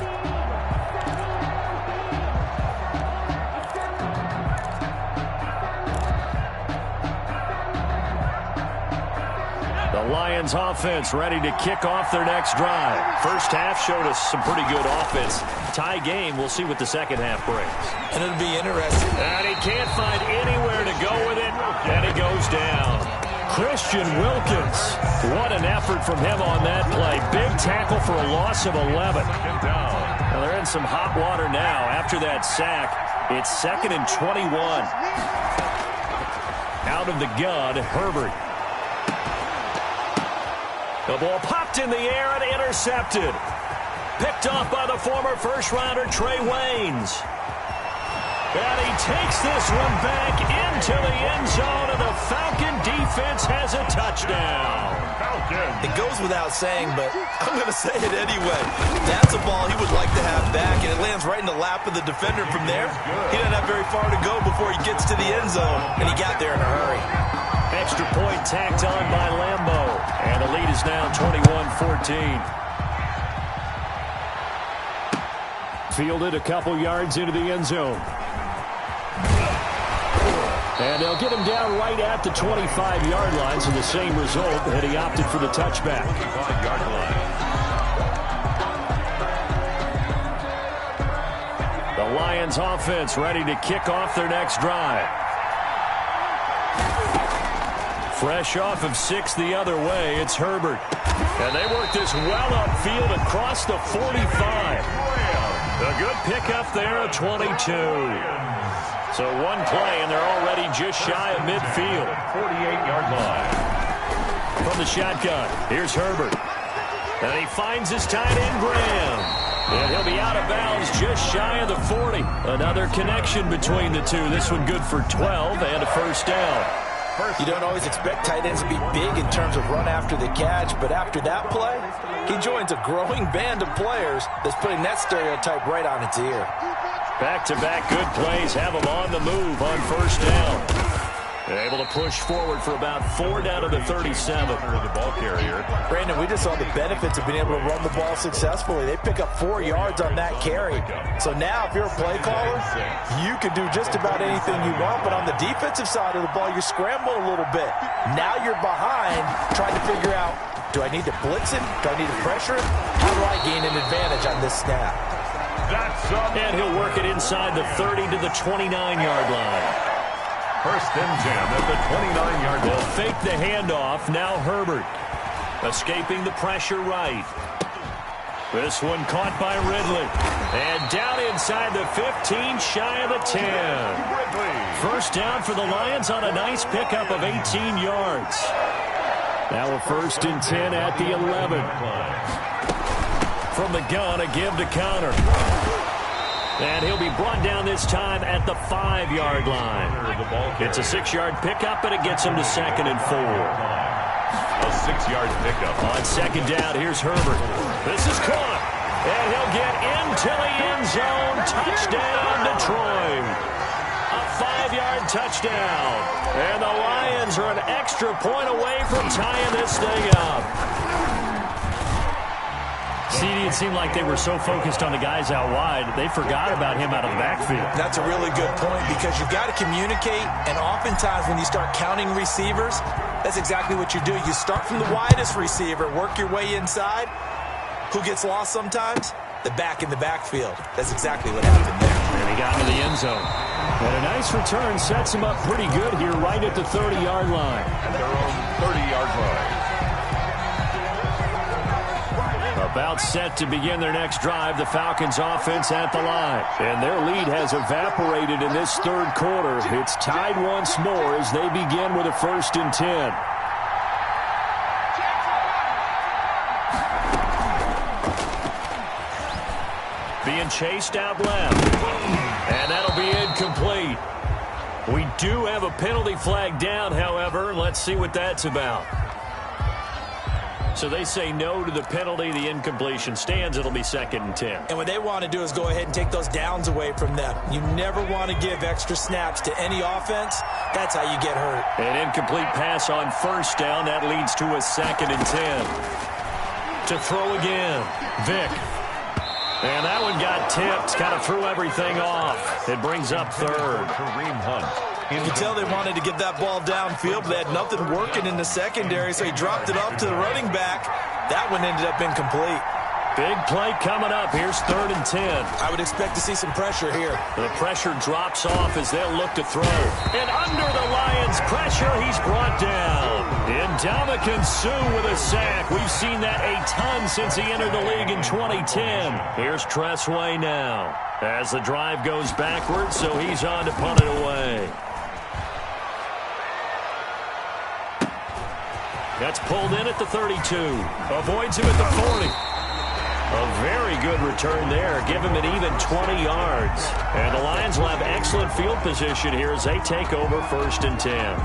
The Lions offense ready to kick off their next drive. First half showed us some pretty good offense. Tie game. We'll see what the second half brings. And it'll be interesting. And he can't find anywhere to go with it. And he goes down. Christian Wilkins. What an effort from him on that play. Big tackle for a loss of 11. Now they're in some hot water now. After that sack, it's 2nd and 21. Out of the gun, Herbert. The ball popped in the air and intercepted. picked off by the former first-rounder Trey Waynes. And he takes this one back into the end zone, and the Falcon defense has a touchdown. It goes without saying, but I'm going to say it anyway. That's a ball he would like to have back, and it lands right in the lap of the defender from there. He doesn't have very far to go before he gets to the end zone, and he got there in a hurry. Extra point tacked on by Lambo, and the lead is now 21-14. Fielded a couple yards into the end zone. And they'll get him down right at the 25-yard line, so the same result, and he opted for the touchback. 25-yard line. The Lions offense ready to kick off their next drive. Fresh off of 6 the other way, it's Herbert. And they work this well upfield across the 45. A good pickup there at 22. So one play, and they're already just shy of midfield. 48-yard line. From the shotgun, here's Herbert. And he finds his tight end, Graham. And he'll be out of bounds just shy of the 40. Another connection between the two. This one good for 12 and a first down. You don't always expect tight ends to be big in terms of run after the catch, but after that play, he joins a growing band of players that's putting that stereotype right on its ear. Back-to-back good plays have him on the move on first down. They're able to push forward for about 4 down to the 37. The ball carrier. Brandon, we just saw the benefits of being able to run the ball successfully. They pick up 4 yards on that carry. So now if you're a play caller, you can do just about anything you want, but on the defensive side of the ball, you scramble a little bit. Now you're behind trying to figure out, do I need to blitz him? Do I need to pressure him? How do I gain an advantage on this snap? And he'll work it inside the 30 to the 29-yard line. First and 10 at the 29-yard line. They'll fake the handoff. Now Herbert escaping the pressure right. This one caught by Ridley. And down inside the 15, shy of the 10. First down for the Lions on a nice pickup of 18 yards. Now a first and 10 at the 11. From the gun, a give to Connor. And he'll be brought down this time at the 5-yard line. It's a 6-yard pickup, but it gets him to 2nd and 4. A 6-yard pickup. On second down, here's Herbert. This is caught. And he'll get into the end zone. Touchdown, Detroit. A 5-yard touchdown. And the Lions are an extra point away from tying this thing up. CD, it seemed like they were so focused on the guys out wide, they forgot about him out of the backfield. That's a really good point because you've got to communicate, and oftentimes when you start counting receivers, that's exactly what you do. You start from the widest receiver, work your way inside. Who gets lost sometimes? The back in the backfield. That's exactly what happened there. And he got into the end zone. And a nice return sets him up pretty good here right at the 30-yard line. At their own 30-yard line. About set to begin their next drive, the Falcons offense at the line. And their lead has evaporated in this third quarter. It's tied once more as they begin with a first and 10. Being chased out left. And that'll be incomplete. We do have a penalty flag down, however. Let's see what that's about. So they say no to the penalty. The incompletion stands. It'll be 2nd and 10. And what they want to do is go ahead and take those downs away from them. You never want to give extra snaps to any offense. That's how you get hurt. An incomplete pass on first down. That leads to a 2nd and 10. To throw again. Vick. And that one got tipped. Kind of threw everything off. It brings up third. Kareem Hunt. You can tell they wanted to get that ball downfield, but they had nothing working in the secondary, so he dropped it off to the running back. That one ended up incomplete. Big play coming up. Here's 3rd and 10. I would expect to see some pressure here. The pressure drops off as they'll look to throw. And under the Lions' pressure, he's brought down. Ndamukong Suh with a sack. We've seen that a ton since he entered the league in 2010. Here's Tressway now. As the drive goes backwards, so he's on to punt it away. That's pulled in at the 32. Avoids him at the 40. A very good return there. Give him an even 20 yards. And the Lions will have excellent field position here as they take over 1st and 10.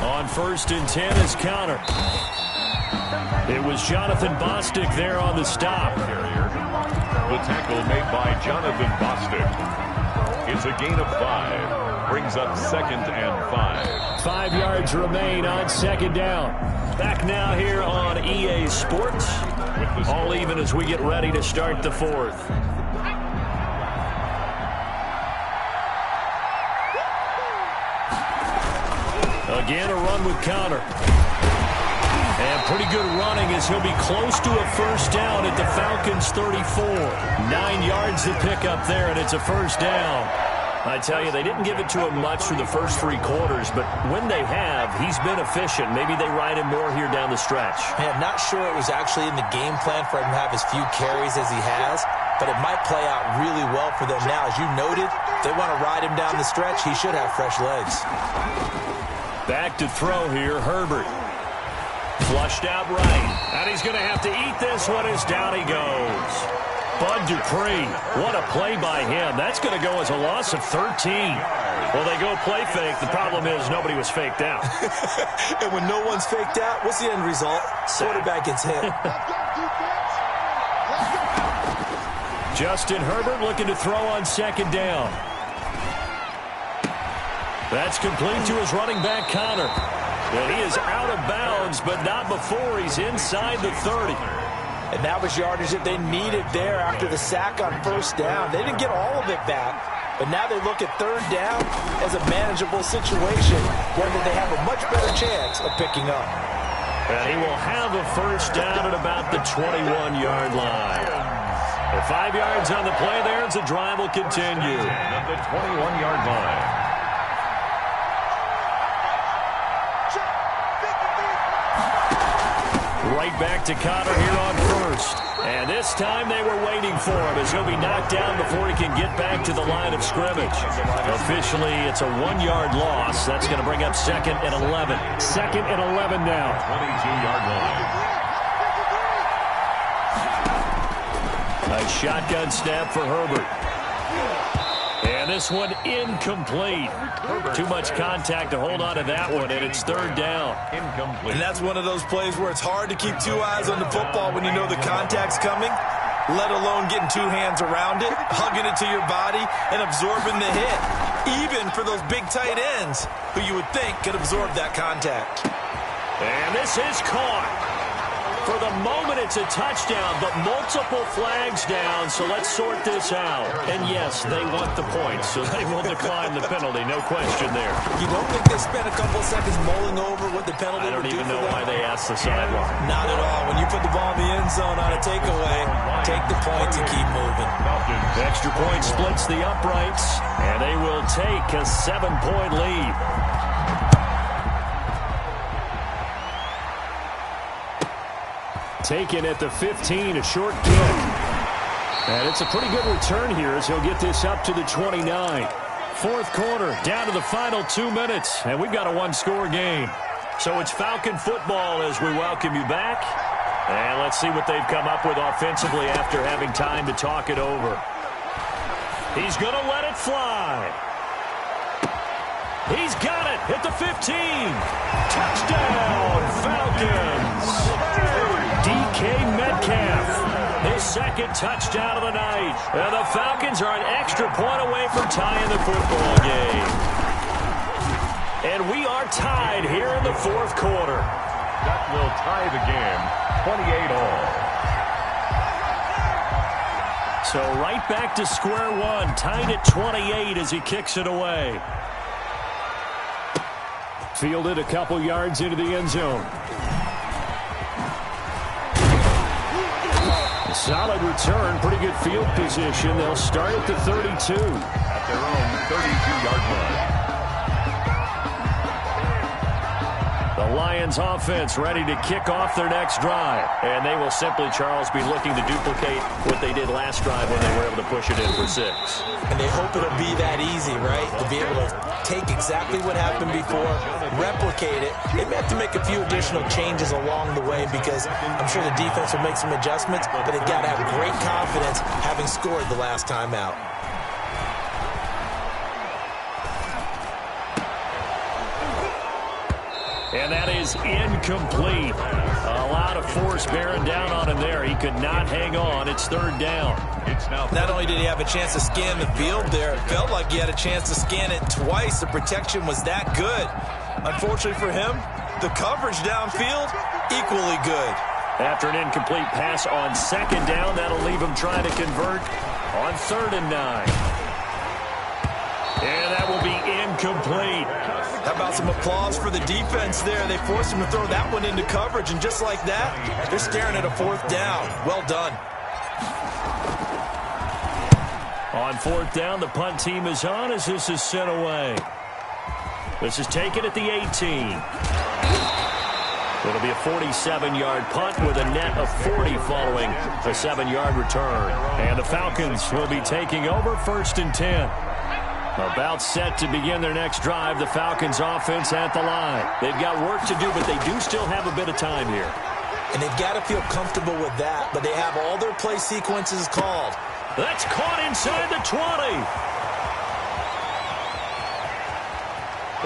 On 1st and 10 is Connor. It was Jonathan Bostic there on the stop. The tackle made by Jonathan Bostic. It's a gain of 5. Brings up 2nd and 5. 5 yards remain on 2nd down. Back now here on EA Sports. All even as we get ready to start the 4th. Again, a run with Connor. And pretty good running as he'll be close to a 1st down at the Falcons' 34. 9 yards to pick up there, and it's a 1st down. I tell you, they didn't give it to him much through the first 3 quarters, but when they have, he's been efficient. Maybe they ride him more here down the stretch. Man, not sure it was actually in the game plan for him to have as few carries as he has, but it might play out really well for them now. As you noted, if they want to ride him down the stretch, he should have fresh legs. Back to throw here, Herbert. Flushed out right. And he's going to have to eat this one as down he goes. Bud Dupree, what a play by him. That's going to go as a loss of 13. Well, they go play fake. The problem is nobody was faked out. And when no one's faked out, what's the end result? Quarterback gets hit. Justin Herbert looking to throw on 2nd down. That's complete to his running back, Connor. And he is out of bounds, but not before he's inside the 30. And that was yardage that they needed there after the sack on 1st down. They didn't get all of it back, but now they look at 3rd down as a manageable situation, one that they have a much better chance of picking up. And he will have a 1st down at about the 21-yard line. And 5 yards on the play there as the drive will continue. At the 21-yard line. Right back to Connor here on 1st. And this time they were waiting for him as he'll be knocked down before he can get back to the line of scrimmage. Officially, it's a 1-yard loss. That's going to bring up 2nd and 11. 2nd and 11 now. 22-yard line. A shotgun snap for Herbert. And this one incomplete. Too much contact to hold on to that one, and it's 3rd down. And that's one of those plays where it's hard to keep 2 eyes on the football when you know the contact's coming, let alone getting 2 hands around it, hugging it to your body, and absorbing the hit, even for those big tight ends who you would think could absorb that contact. And this is caught. For the moment, it's a touchdown, but multiple flags down, so let's sort this out. And yes, they want the points, so they will decline the penalty, no question there. You don't think they spent a couple of seconds mulling over what the penalty would do for them? I don't even know why they asked the sideline. Not at all. When you put the ball in the end zone on a takeaway, take the points and keep moving. Extra point splits the uprights, and they will take a 7-point lead. Taken at the 15, a short kick. And it's a pretty good return here as he'll get this up to the 29. 4th quarter, down to the final 2 minutes, and we've got a 1-score game. So it's Falcon football as we welcome you back. And let's see what they've come up with offensively after having time to talk it over. He's going to let it fly. He's got it at the 15. Touchdown, Falcons. DK Metcalf, his 2nd touchdown of the night. And the Falcons are an extra point away from tying the football game. And we are tied here in the 4th quarter. That will tie the game, 28-all. So right back to square one, tied at 28 as he kicks it away. Fielded a couple yards into the end zone. Solid return, pretty good field position. They'll start at the 32. At their own 32-yard line. The Lions offense ready to kick off their next drive. And they will simply, Charles, be looking to duplicate what they did last drive when they were able to push it in for 6. And they hope it'll be that easy, right? To be able to take exactly what happened before, replicate it. They may have to make a few additional changes along the way because I'm sure the defense will make some adjustments, but they've got to have great confidence having scored the last time out. And that is incomplete. A lot of force bearing down on him there. He could not hang on. It's third down. Not only did he have a chance to scan the field there, it felt like he had a chance to scan it twice. The protection was that good. Unfortunately for him, the coverage downfield, equally good. After an incomplete pass on second down, that'll leave him trying to convert on 3rd and 9. And that will be incomplete. How about some applause for the defense there? They forced him to throw that one into coverage, and just like that, they're staring at a 4th down. Well done. On 4th down, the punt team is on as this is sent away. This is taken at the 18. It'll be a 47-yard punt with a net of 40 following a 7-yard return. And the Falcons will be taking over 1st and 10. About set to begin their next drive, the Falcons offense at the line. They've got work to do, but they do still have a bit of time here. And they've got to feel comfortable with that, but they have all their play sequences called. That's caught inside the 20.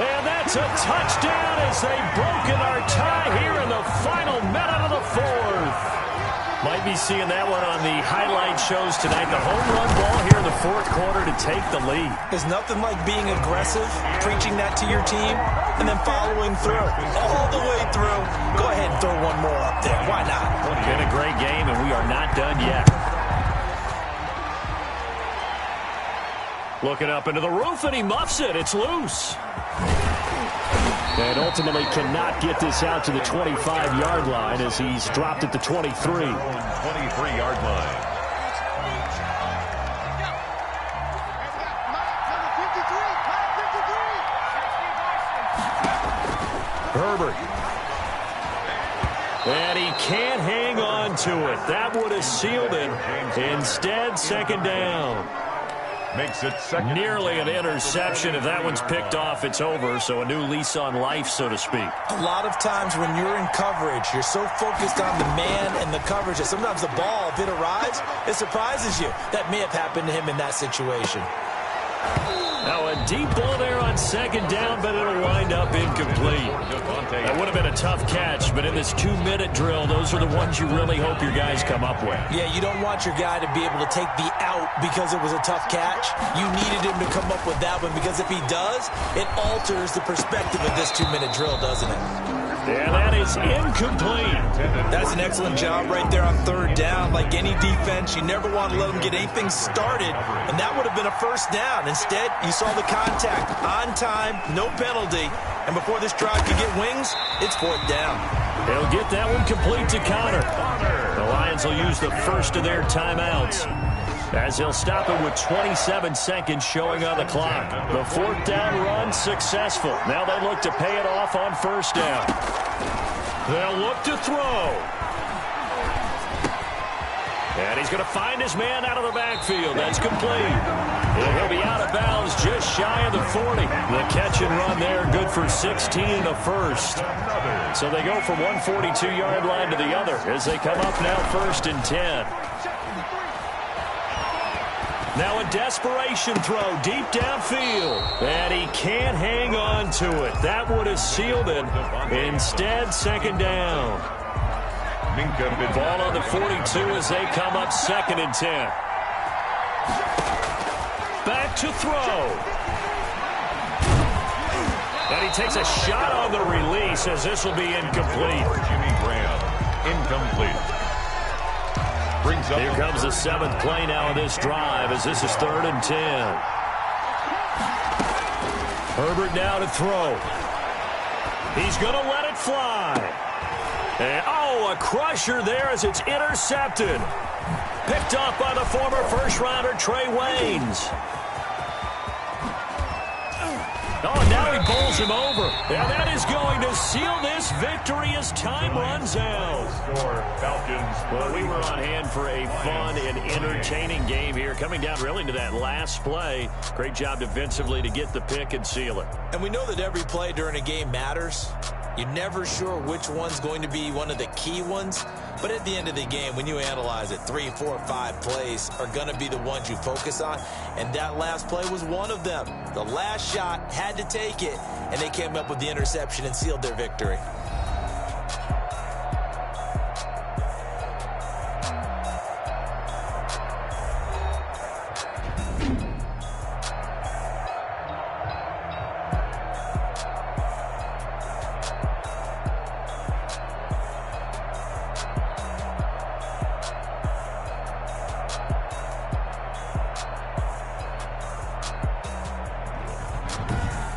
And that's a touchdown as they've broken our tie here in the final minute of the 4th. Might be seeing that one on the highlight shows tonight. The home run ball here in the 4th quarter to take the lead. There's nothing like being aggressive, preaching that to your team, and then following through. All the way through. Go ahead and throw one more up there. Why not? Been a great game, and we are not done yet. Looking up into the roof, and he muffs it. It's loose. And ultimately cannot get this out to the 25-yard line as he's dropped at the 23. 23-yard line. Herbert. And he can't hang on to it. That would have sealed it. Instead, 2nd down. Makes it second. Nearly an interception. If that one's picked off, it's over. So a new lease on life, so to speak. A lot of times when you're in coverage, you're so focused on the man and the coverage that sometimes the ball, if it arrives, it surprises you. That may have happened to him in that situation. Now a deep ball there on 2nd down, but it'll wind up incomplete. That would have been a tough catch, but in this 2-minute drill, those are the ones you really hope your guys come up with. Yeah, you don't want your guy to be able to take the out because it was a tough catch. You needed him to come up with that one because if he does, it alters the perspective of this 2-minute drill, doesn't it? Yeah, that is incomplete. That's an excellent job right there on 3rd down. Like any defense, you never want to let them get anything started, and that would have been a 1st down. Instead, you saw the contact on time, no penalty, and before this drive could get wings, it's 4th down. They'll get that one complete to Connor. The Lions will use the first of their timeouts as they'll stop it with 27 seconds showing on the clock. The 4th down run successful. Now they look to pay it off on 1st down. They'll look to throw. And he's going to find his man out of the backfield. That's complete. And he'll be out of bounds just shy of the 40. The catch and run there, good for 16 in the 1st. So they go from one 42-yard line to the other as they come up now 1st and 10. Now a desperation throw deep downfield. And he can't hang on to it. That would have sealed it. Instead, 2nd down. Ball on the 42 as they come up 2nd and 10. Back to throw. And he takes a shot on the release as this will be incomplete. Jimmy Graham, incomplete. Here comes the 7th play now of this drive as this is 3rd and 10. Herbert now to throw. He's going to let it fly. And, a crusher there as it's intercepted. Picked off by the former first-rounder Trey Waynes. Oh, and now he bowls him over. And that is going to seal this victory as time runs out. Well, we were on hand for a fun and entertaining game here, coming down really to that last play. Great job defensively to get the pick and seal it. And we know that every play during a game matters. You're never sure which one's going to be one of the key ones. But at the end of the game, when you analyze it, 3, 4, 5 plays are going to be the ones you focus on. And that last play was one of them. The last shot had to take it, and they came up with the interception and sealed their victory.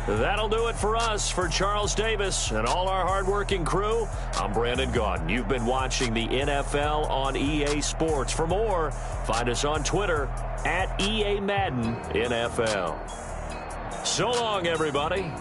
That'll do it for us. For Charles Davis and all our hardworking crew, I'm Brandon Gaudin. You've been watching the NFL on EA Sports. For more, find us on Twitter at EA Madden NFL. So long, everybody.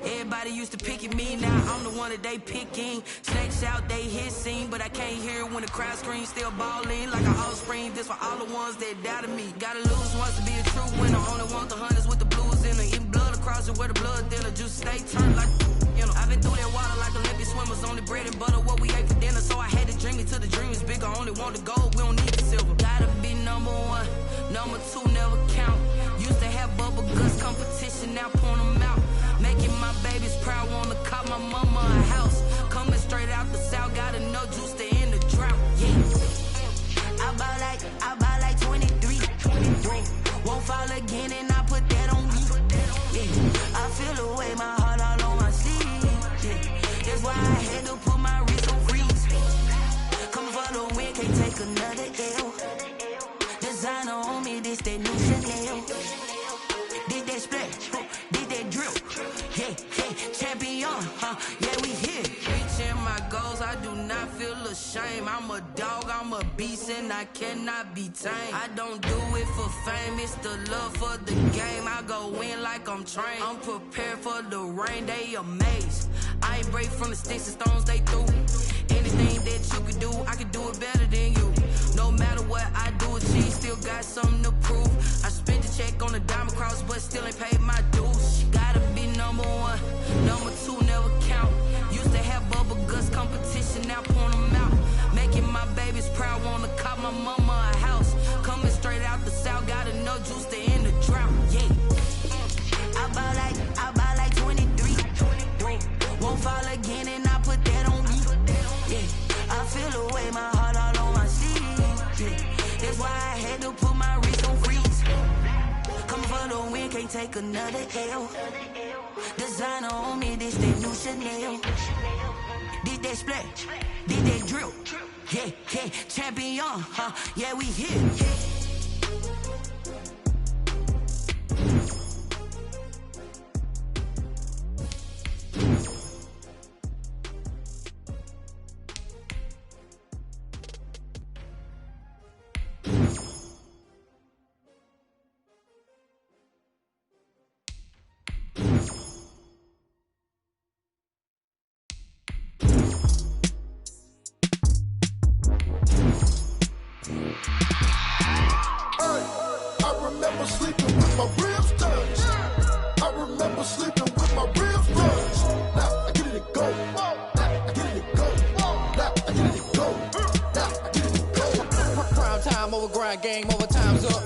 Everybody used to pick at me, now I'm the one that they picking. Snakes out, they hissing, but I can't hear when the crowd screams. Still balling like an offspring. This for all the ones that doubted me. Gotta lose once to be a true winner. Only want the hunters with the blues in her. Eating blood across it where the blood thinner. Just stay turned like, you know. I've been through that water like Olympic swimmers. Only bread and butter, what we ate for dinner. So I had to dream it till the dream is bigger. Only want the gold, we don't need the silver. Gotta be number one, number two never count. Used to have bubble guts competition, now point them out. Making my babies proud, wanna cop my mama a house. Coming straight out the south, gotta know juice to end the drought. Yeah, I buy like 23. Won't fall again, and I put that on me. Yeah, I feel the way, my heart all on my sleeve. Yeah, that's why I had to put my wrist on freeze. Coming for the win, can't take another L. Designer on me, this that new Chanel. Did that splash, did that drill. Yeah, champion, yeah, we here. Reaching my goals, I do not feel ashamed. I'm a dog, I'm a beast, and I cannot be tamed. I don't do it for fame, it's the love for the game. I go in like I'm trained. I'm prepared for the rain, they amazed. I ain't break from the sticks and stones they threw. Anything that you could do, I could do it better than you. No matter what I do, achieve, still got something to prove. I spent the check on the diamond cross, but still ain't paid my dues. Gotta be number one, number two never count. Used to have bubble guts competition, now point them out. Making my babies proud, wanna cop my mama a house. Coming straight out the south, gotta know juice to end the drought. Yeah, I buy like 23. Won't fall again, and I put that on me. Yeah, I feel the way, my heart all on my sleeve. Yeah, that's why I had to put my wrist on freeze. Coming for the win, can't take another L. Designer on me, this that new Chanel. Did that splash, did that drill. Yeah, champion, yeah, we here. Time over grind, game over, time's up.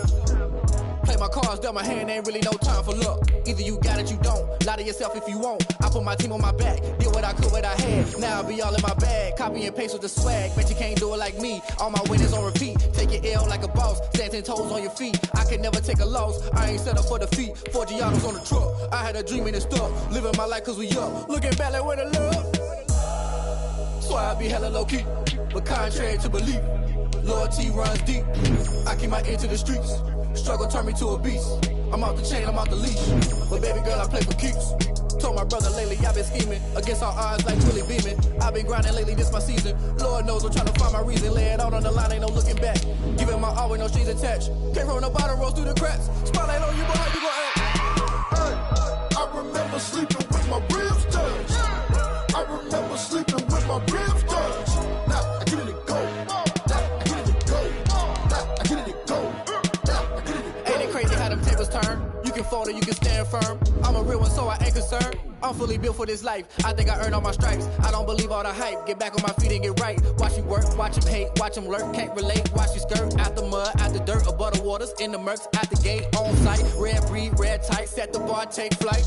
Play my cards, dealt my hand, ain't really no time for luck. Either you got it, you don't. Lie to yourself if you won't. I put my team on my back, did what I could, what I had. Now I be all in my bag, copy and paste with the swag. Bet you can't do it like me. All my winners on repeat. Take your L like a boss, stand 10 toes on your feet. I can never take a loss. I ain't set up for defeat. 4 Giados on the truck. I had a dream and it's stuck. Living my life cause we up. Looking back like where the love. So I be hella low key, but contrary to belief, loyalty runs deep. I keep my ear to the streets. Struggle turned me to a beast. I'm off the chain, I'm off the leash. But baby girl, I play for keeps. Told my brother lately, I've been scheming. Against all odds like Willie Beeman. I've been grinding lately, this my season. Lord knows I'm trying to find my reason. Lay it out on the line, ain't no looking back. Giving my all with no strings attached. Came from the bottom, rose through the cracks. Spotlight on you, boy, how you gon' act? Hey, I remember sleeping with my ribs touched. I remember sleeping with my ribs touched. Now I get it and go. Now I get it and go. Now I get it and go. Ain't it crazy how them tables turn? You can fold or you can stand firm. I'm a real one, so I ain't concerned. I'm fully built for this life. I think I earned all my stripes. I don't believe all the hype. Get back on my feet and get right. Watch you work, watch him hate, watch him lurk. Can't relate, watch you skirt. Out the mud, out the dirt, above the waters, in the murks, out the gate, on site. Red breed, red tight, set the bar, take flight.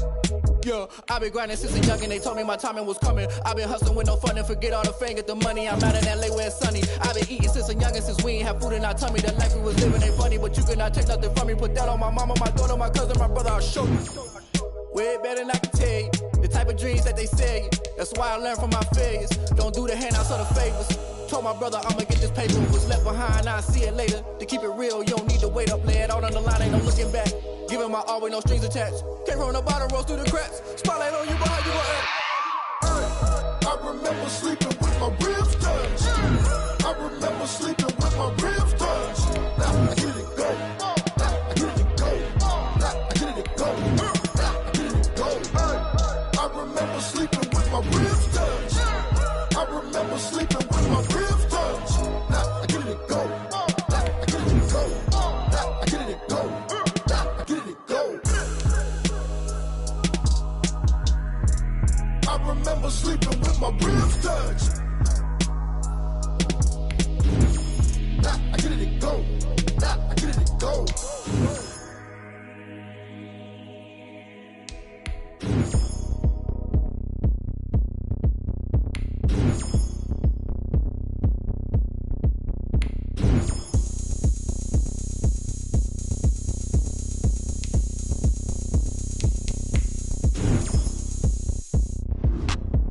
Yeah, I been grinding since a youngin', they told me my timing was coming. I been hustling with no fun and forget all the fame, get the money. I'm out in LA where it's sunny. I been eating since a youngin', since we ain't have food in our tummy. The life we was living ain't funny, but you cannot take nothing from me. Put that on my mama, my daughter, my cousin, my brother, I'll show you. Way better than I can tell you. The type of dreams that they sell you. That's why I learned from my failures. Don't do the handouts or the favors. Told my brother I'ma get this paper. Was left behind, I'll see it later. To keep it real, you don't need to wait up. Lay it out on the line, ain't no looking back. Giving my all with no strings attached. Came from the bottom, rose through the cracks. Spotlight on you, boy, how you gon' act? Hey, I remember sleeping with my ribs touched. I remember sleeping with my ribs touched. Now I get it and go. Now I get it and go. Now I get it and go. Now I get it and go. Hey, I remember sleeping with my ribs touched. I remember sleeping with my ribs touched. Now I get it and go. Now I get it and go. Now I get it and go. Now I get it and go. I remember sleeping with my ribs touched. Now I get it and go. Now I get it and go.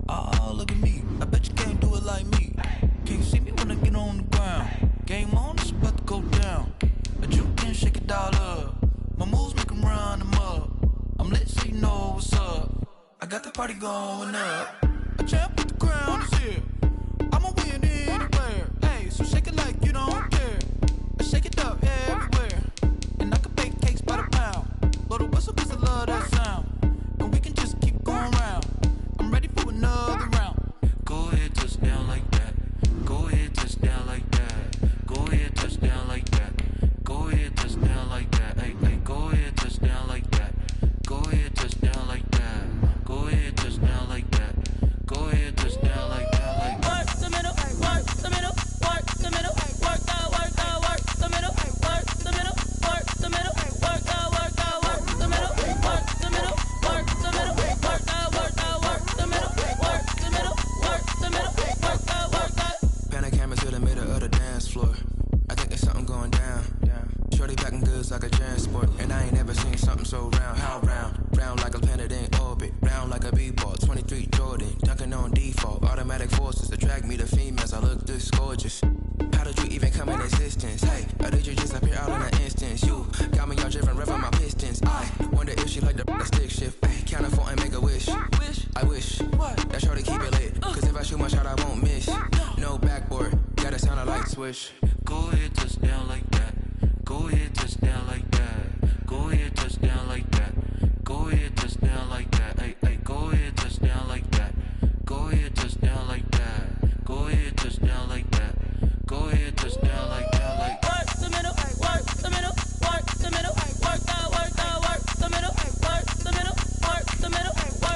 Oh, look at me. I bet you can't do it like me. Can you see me when I get on the ground? Game on, it's about to go down. A juke can shake it all up. My moves make them run them up. I'm lit so you know what's up. I got the party going up. A champ with the crown is here. I'ma win anywhere. Hey, so shake it like you don't care. I shake it up everywhere. And I can bake cakes by the pound. Blow the whistle cause I love that sound. And we can just keep going round. I'm ready for another round. Go ahead, touch down like that. Go ahead, touch down like that. Go ahead, touch down like that. Go ahead, touch down like that. Hey, hey, go ahead, touch down like that. Go ahead, touch down like that. Go ahead, touch down like that. Go ahead, touch down like that. Like Work the middle, work the middle, work the middle, work the middle, work the middle, work the middle, work the middle, work the middle, work the middle, work the middle, work the middle, work the middle, work the middle, work the. Pan the camera to the middle of the dance floor. I think there's something going down. Shorty packing goods like a transport, and I ain't never seen something so round. How round? Round like a planet in orbit, round like a b-ball. 23 Jordan, dunking on default. Automatic forces attract me to females. I look this gorgeous. How did you even come in existence? Hey, or did you just appear out in an instance? You got me all driven, revving my pistons. I wonder if she like the stick shift. Ay, count it 4 and make a wish. I wish that shorty keep it lit. Cause if I shoot my shot, I won't miss. No backboard, gotta sound a light switch. go ahead, touch down like that. Go ahead, touch down like that. Go ahead, touch down like that. Go ahead, touch down like that. Hey, hey, go ahead, touch down like that. Go ahead, touch down like that. Go ahead, touch down like that. Go ahead, touch down like that. Like work the middle, work the middle, work the middle, work the middle, work the middle, work the middle, work the middle, work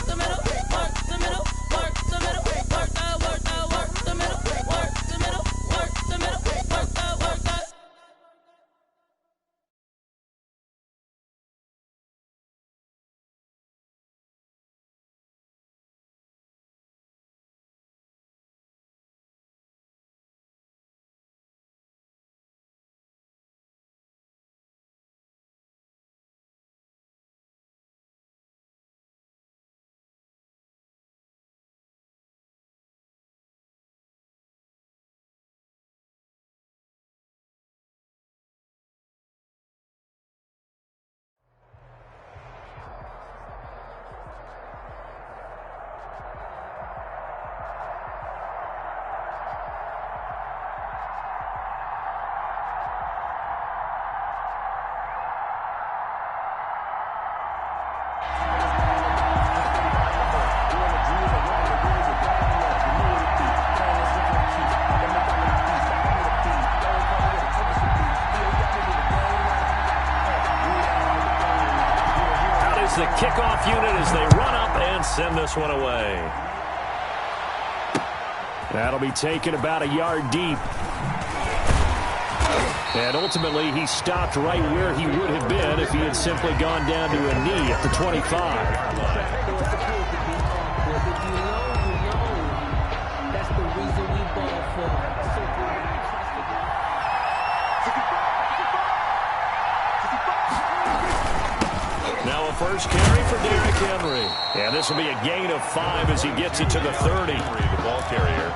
the middle, work the middle, work the middle, work the middle, work the middle, work the middle, work the middle, work is the kickoff unit as they run up and send this one away. That'll be taken about a yard deep. And ultimately, he stopped right where he would have been if he had simply gone down to a knee at the 25. Now a first carry for Derrick Henry. And this will be a gain of 5 as he gets it to the 30. The ball carrier.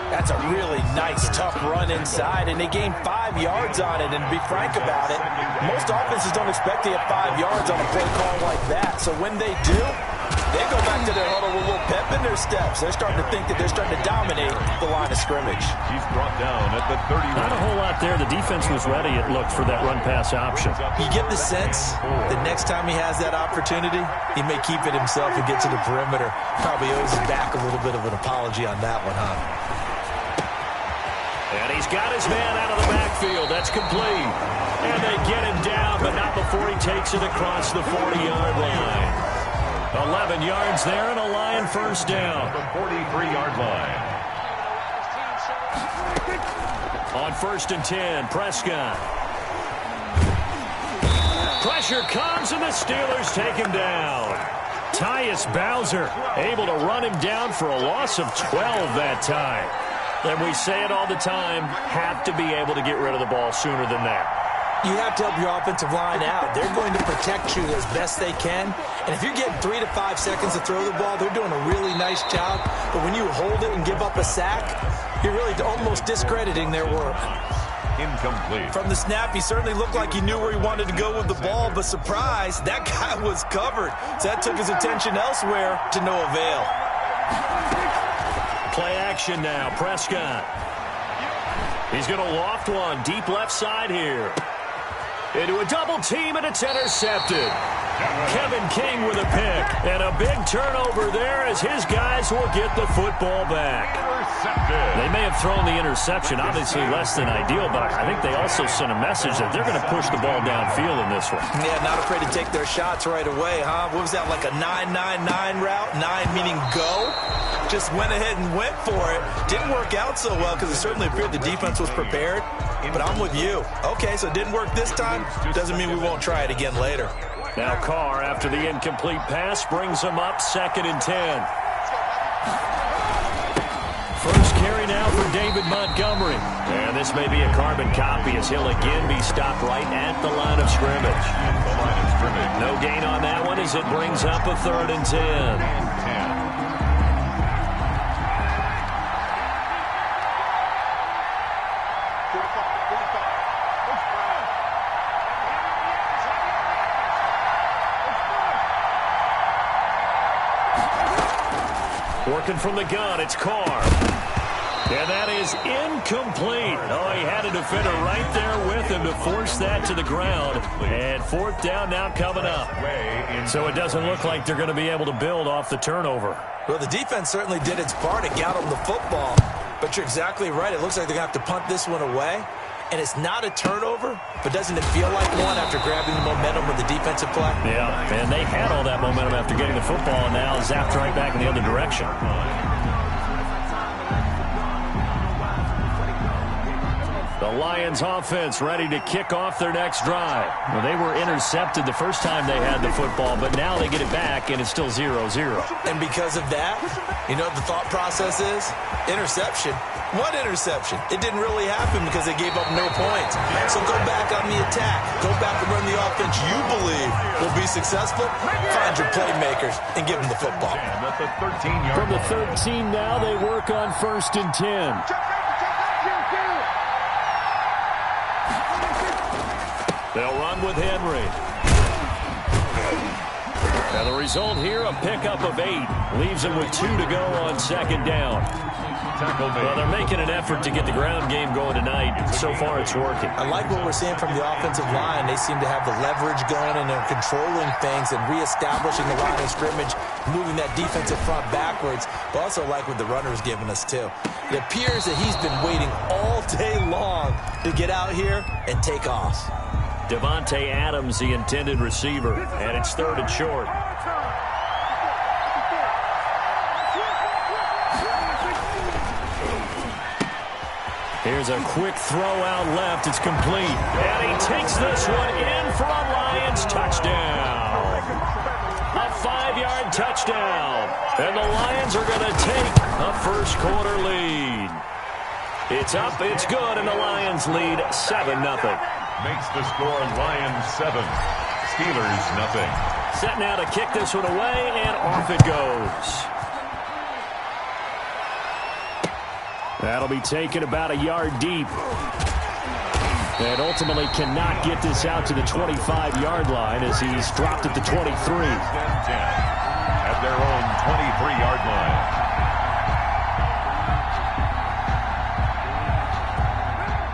That's a really nice, tough run inside, and they gained 5 yards on it. And to be frank about it, most offenses don't expect to get 5 yards on a play call like that. So when they do, they go back to their huddle with a little pep in their steps. They're starting to think that they're starting to dominate the line of scrimmage. He's brought down at the 31. Not a whole lot there. The defense was ready, it looked, for that run-pass option. You get the sense that next time he has that opportunity, he may keep it himself and get to the perimeter. Probably owes his back a little bit of an apology on that one, huh? And he's got his man out of the backfield. That's complete. And they get him down, but not before he takes it across the 40-yard line. 11 yards there and a Lion first down. The 43-yard line. On 1st and 10, Prescott. Pressure comes and the Steelers take him down. Tyus Bowser able to run him down for a loss of 12 that time. And we say it all the time, have to be able to get rid of the ball sooner than that. You have to help your offensive line out. They're going to protect you as best they can. And if you're getting 3 to 5 seconds to throw the ball, they're doing a really nice job. But when you hold it and give up a sack, you're really almost discrediting their work. Incomplete. From the snap, he certainly looked like he knew where he wanted to go with the ball, but surprise, that guy was covered. So that took his attention elsewhere to no avail. Play action now, Prescott. He's going to loft one deep left side here. Into a double team, and it's intercepted. Kevin King with a pick. And a big turnover there as his guys will get the football back. They may have thrown the interception, obviously less than ideal, but I think they also sent a message that they're going to push the ball downfield in this one. Yeah, not afraid to take their shots right away, huh? What was that, like a 9-9-9 route? 9 meaning go? Just went ahead and went for it. Didn't work out so well because it certainly appeared the defense was prepared. But I'm with you. Okay, so it didn't work this time. Doesn't mean we won't try it again later. Now Carr, after the incomplete pass, brings him up 2nd and 10. First carry now for David Montgomery. And this may be a carbon copy as he'll again be stopped right at the line of scrimmage. No gain on that one as it brings up a 3rd and 10. Working from the gun, it's Carr. And that is incomplete. Oh, he had a defender right there with him to force that to the ground. And 4th down now coming up. So it doesn't look like they're going to be able to build off the turnover. Well, the defense certainly did its part to get them the football. But you're exactly right. It looks like they're going to have to punt this one away. And it's not a turnover, but doesn't it feel like one after grabbing the momentum with the defensive play? Yeah, and they had all that momentum after getting the football, and now zapped right back in the other direction. The Lions offense ready to kick off their next drive. Well, they were intercepted the first time they had the football, but now they get it back, and it's still 0-0. And because of that, you know what the thought process is? Interception. What interception? It didn't really happen because they gave up no points. So go back on the attack. Go back and run the offense you believe will be successful. Find your playmakers and give them the football. From the 13 now, they work on 1st and 10. They'll run with Henry. And the result here, a pickup of 8. Leaves them with 2 to go on 2nd down. Well, they're making an effort to get the ground game going tonight. So far, it's working. I like what we're seeing from the offensive line. They seem to have the leverage going, and they're controlling things and reestablishing the line of scrimmage, moving that defensive front backwards. But also like what the runner's giving us, too. It appears that he's been waiting all day long to get out here and take off. Devontae Adams, the intended receiver, and it's 3rd and short. Here's a quick throw out left. It's complete. And he takes this one in for a Lions touchdown. A 5-yard touchdown. And the Lions are going to take a first quarter lead. It's up, it's good, and the Lions lead 7-0. Makes the score Lions 7, Steelers 0. Set now to kick this one away, and off it goes. That'll be taken about a yard deep. And ultimately cannot get this out to the 25-yard line as he's dropped at the 23. At their own 23-yard line.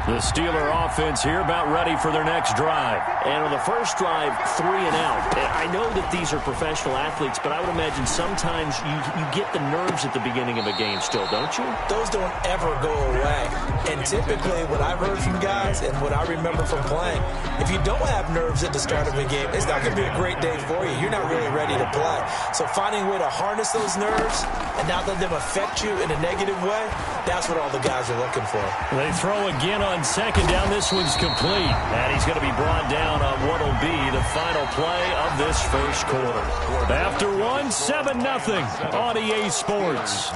The Steeler offense here about ready for their next drive. And on the first drive, 3 and out. And I know that these are professional athletes, but I would imagine sometimes you get the nerves at the beginning of a game still, don't you? Those don't ever go away. And typically what I've heard from guys and what I remember from playing, if you don't have nerves at the start of a game, it's not going to be a great day for you. You're not really ready to play. So finding a way to harness those nerves and not let them affect you in a negative way, that's what all the guys are looking for. They throw again on second down. This one's complete. And he's going to be brought down on what will be the final play of this first quarter. After 7-0 on EA Sports.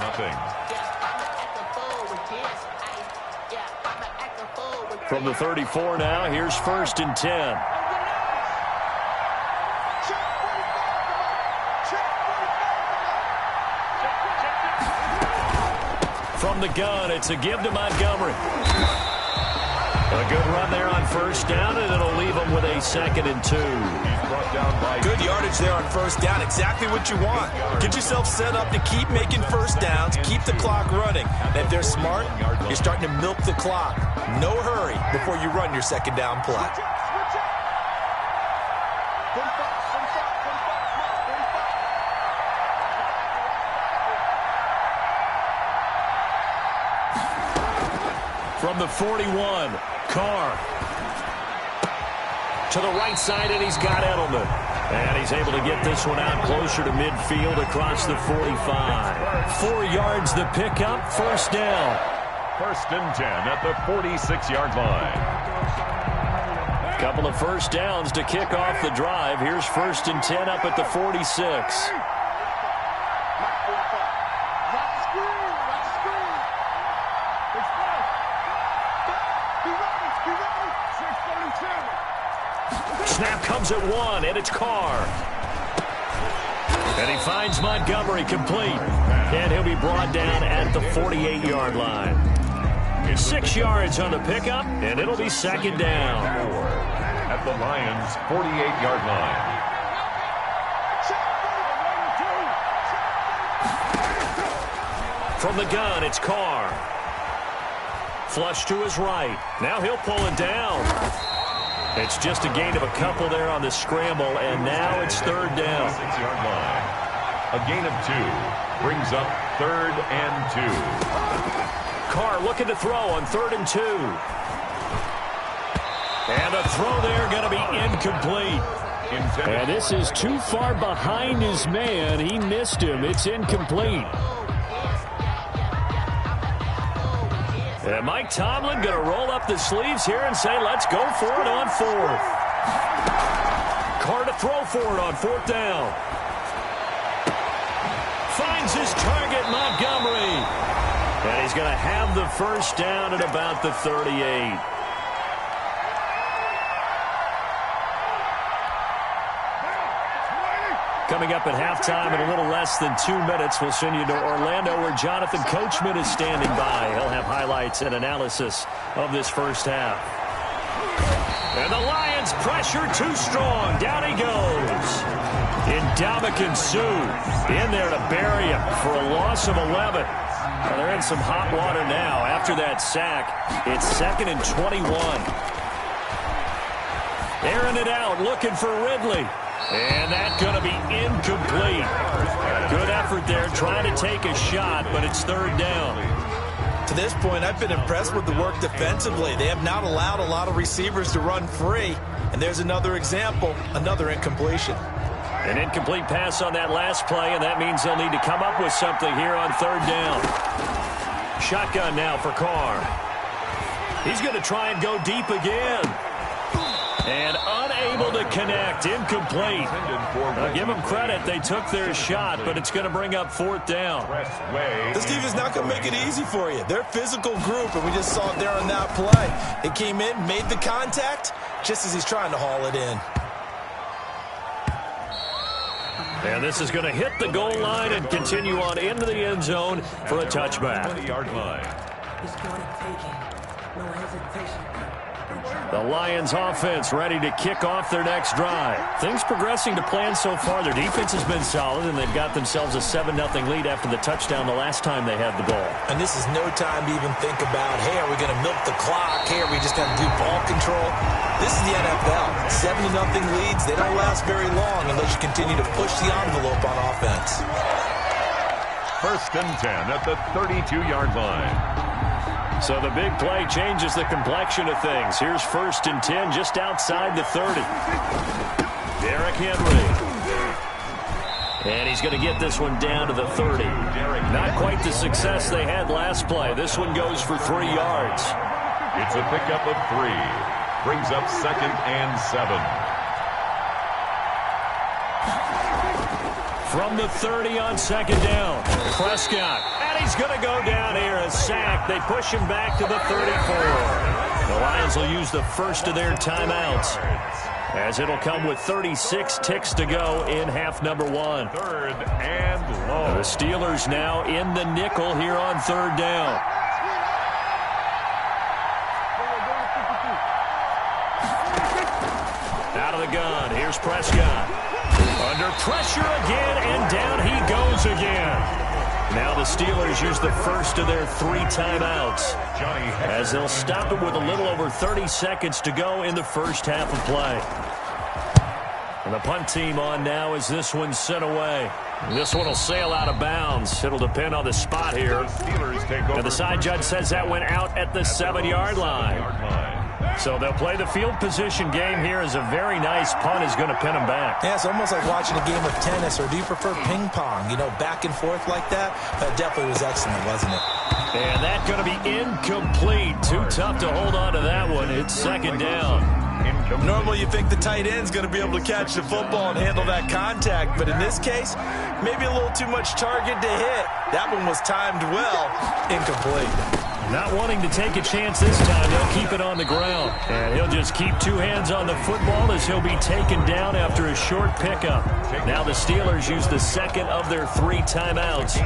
From the 34 now, here's 1st and 10. From the gun, it's a give to Montgomery. A good run there on first down, and it'll leave him with a 2nd and 2. Good yardage there on first down. Exactly what you want. Get yourself set up to keep making first downs, keep the clock running. And if they're smart, you're starting to milk the clock. No hurry before you run your 2nd down play. From the 41, Carr. To the right side, and he's got Edelman. And he's able to get this one out closer to midfield across the 45. 4 yards the pickup, 1st down. 1st and 10 at the 46-yard line. Couple of first downs to kick off the drive. Here's 1st and 10 up at the 46. Snap comes at 1, and it's Carr. And he finds Montgomery complete. And he'll be brought down at the 48-yard line. 6 yards on the pickup, and it'll be 2nd down. At the Lions' 48-yard line. From the gun, it's Carr. Flush to his right. Now he'll pull it down. It's just a gain of a couple there on the scramble, and now it's 3rd down. 6-yard line. A gain of 2 brings up 3rd and 2. Carr looking to throw on 3rd and 2. And a throw there going to be incomplete. And this is too far behind his man. He missed him. It's incomplete. And Mike Tomlin going to roll up the sleeves here and say, let's go for it on 4th. Carr to throw for it on 4th down. Finds his target, Montgomery. And he's going to have the 1st down at about the 38. Coming up at halftime in a little less than 2 minutes, we'll send you to Orlando where Jonathan Coachman is standing by. He'll have highlights and analysis of this first half. And the Lions pressure too strong. Down he goes. Ndamukong Suh in there to bury him for a loss of 11. Well, they're in some hot water now. After that sack, it's 2nd and 21. Airing it out, looking for Ridley. And that's going to be incomplete. Good effort there, trying to take a shot, but it's 3rd down. To this point, I've been impressed with the work defensively. They have not allowed a lot of receivers to run free. And there's another example, another incompletion. An incomplete pass on that last play, and that means they'll need to come up with something here on 3rd down. Shotgun now for Carr. He's going to try and go deep again. And unable to connect. Incomplete. I'll give them credit. They took their shot, but it's going to bring up 4th down. This defense is not going to make it easy for you. They're a physical group, and we just saw it there on that play. It came in, made the contact, just as he's trying to haul it in. And this is going to hit the goal line and continue on into the end zone for a touchback. 20-yard line. The Lions offense ready to kick off their next drive. Things progressing to plan so far. Their defense has been solid, and they've got themselves a 7-0 lead after the touchdown the last time they had the ball. And this is no time to even think about, hey, are we going to milk the clock? Hey, are we just going to do ball control? This is the NFL. 7-0 leads, they don't last very long unless you continue to push the envelope on offense. 1st and 10 at the 32-yard line. So the big play changes the complexion of things. Here's 1st and 10 just outside the 30. Derrick Henry. And he's going to get this one down to the 30. Not quite the success they had last play. This one goes for 3 yards. It's a pickup of 3. Brings up 2nd and 7. From the 30 on 2nd down. Prescott. And he's going to go down here. A sack. They push him back to the 34. The Lions will use the first of their timeouts, as it'll come with 36 ticks to go in half number 1. 3rd and long. The Steelers now in the nickel here on 3rd down. Out of the gun. Here's Prescott. Under pressure again, and down he goes again. Now the Steelers use the first of their 3 timeouts, as they'll stop it with a little over 30 seconds to go in the first half of play. And the punt team on now as this one's sent away. This one will sail out of bounds. It'll depend on the spot here. And the side judge says that went out at the 7-yard line. So they'll play the field position game here, as a very nice punt is going to pin them back. Yeah, it's almost like watching a game of tennis, or do you prefer ping pong? You know, back and forth like that? That definitely was excellent, wasn't it? And that's going to be incomplete. Too tough to hold on to that one. It's 2nd down. Normally you think the tight end's going to be able to catch the football and handle that contact, but in this case, maybe a little too much target to hit. That one was timed well. Incomplete. Not wanting to take a chance this time, they'll keep it on the ground. And he'll just keep 2 hands on the football, as he'll be taken down after a short pickup. Now the Steelers use the second of their 3 timeouts,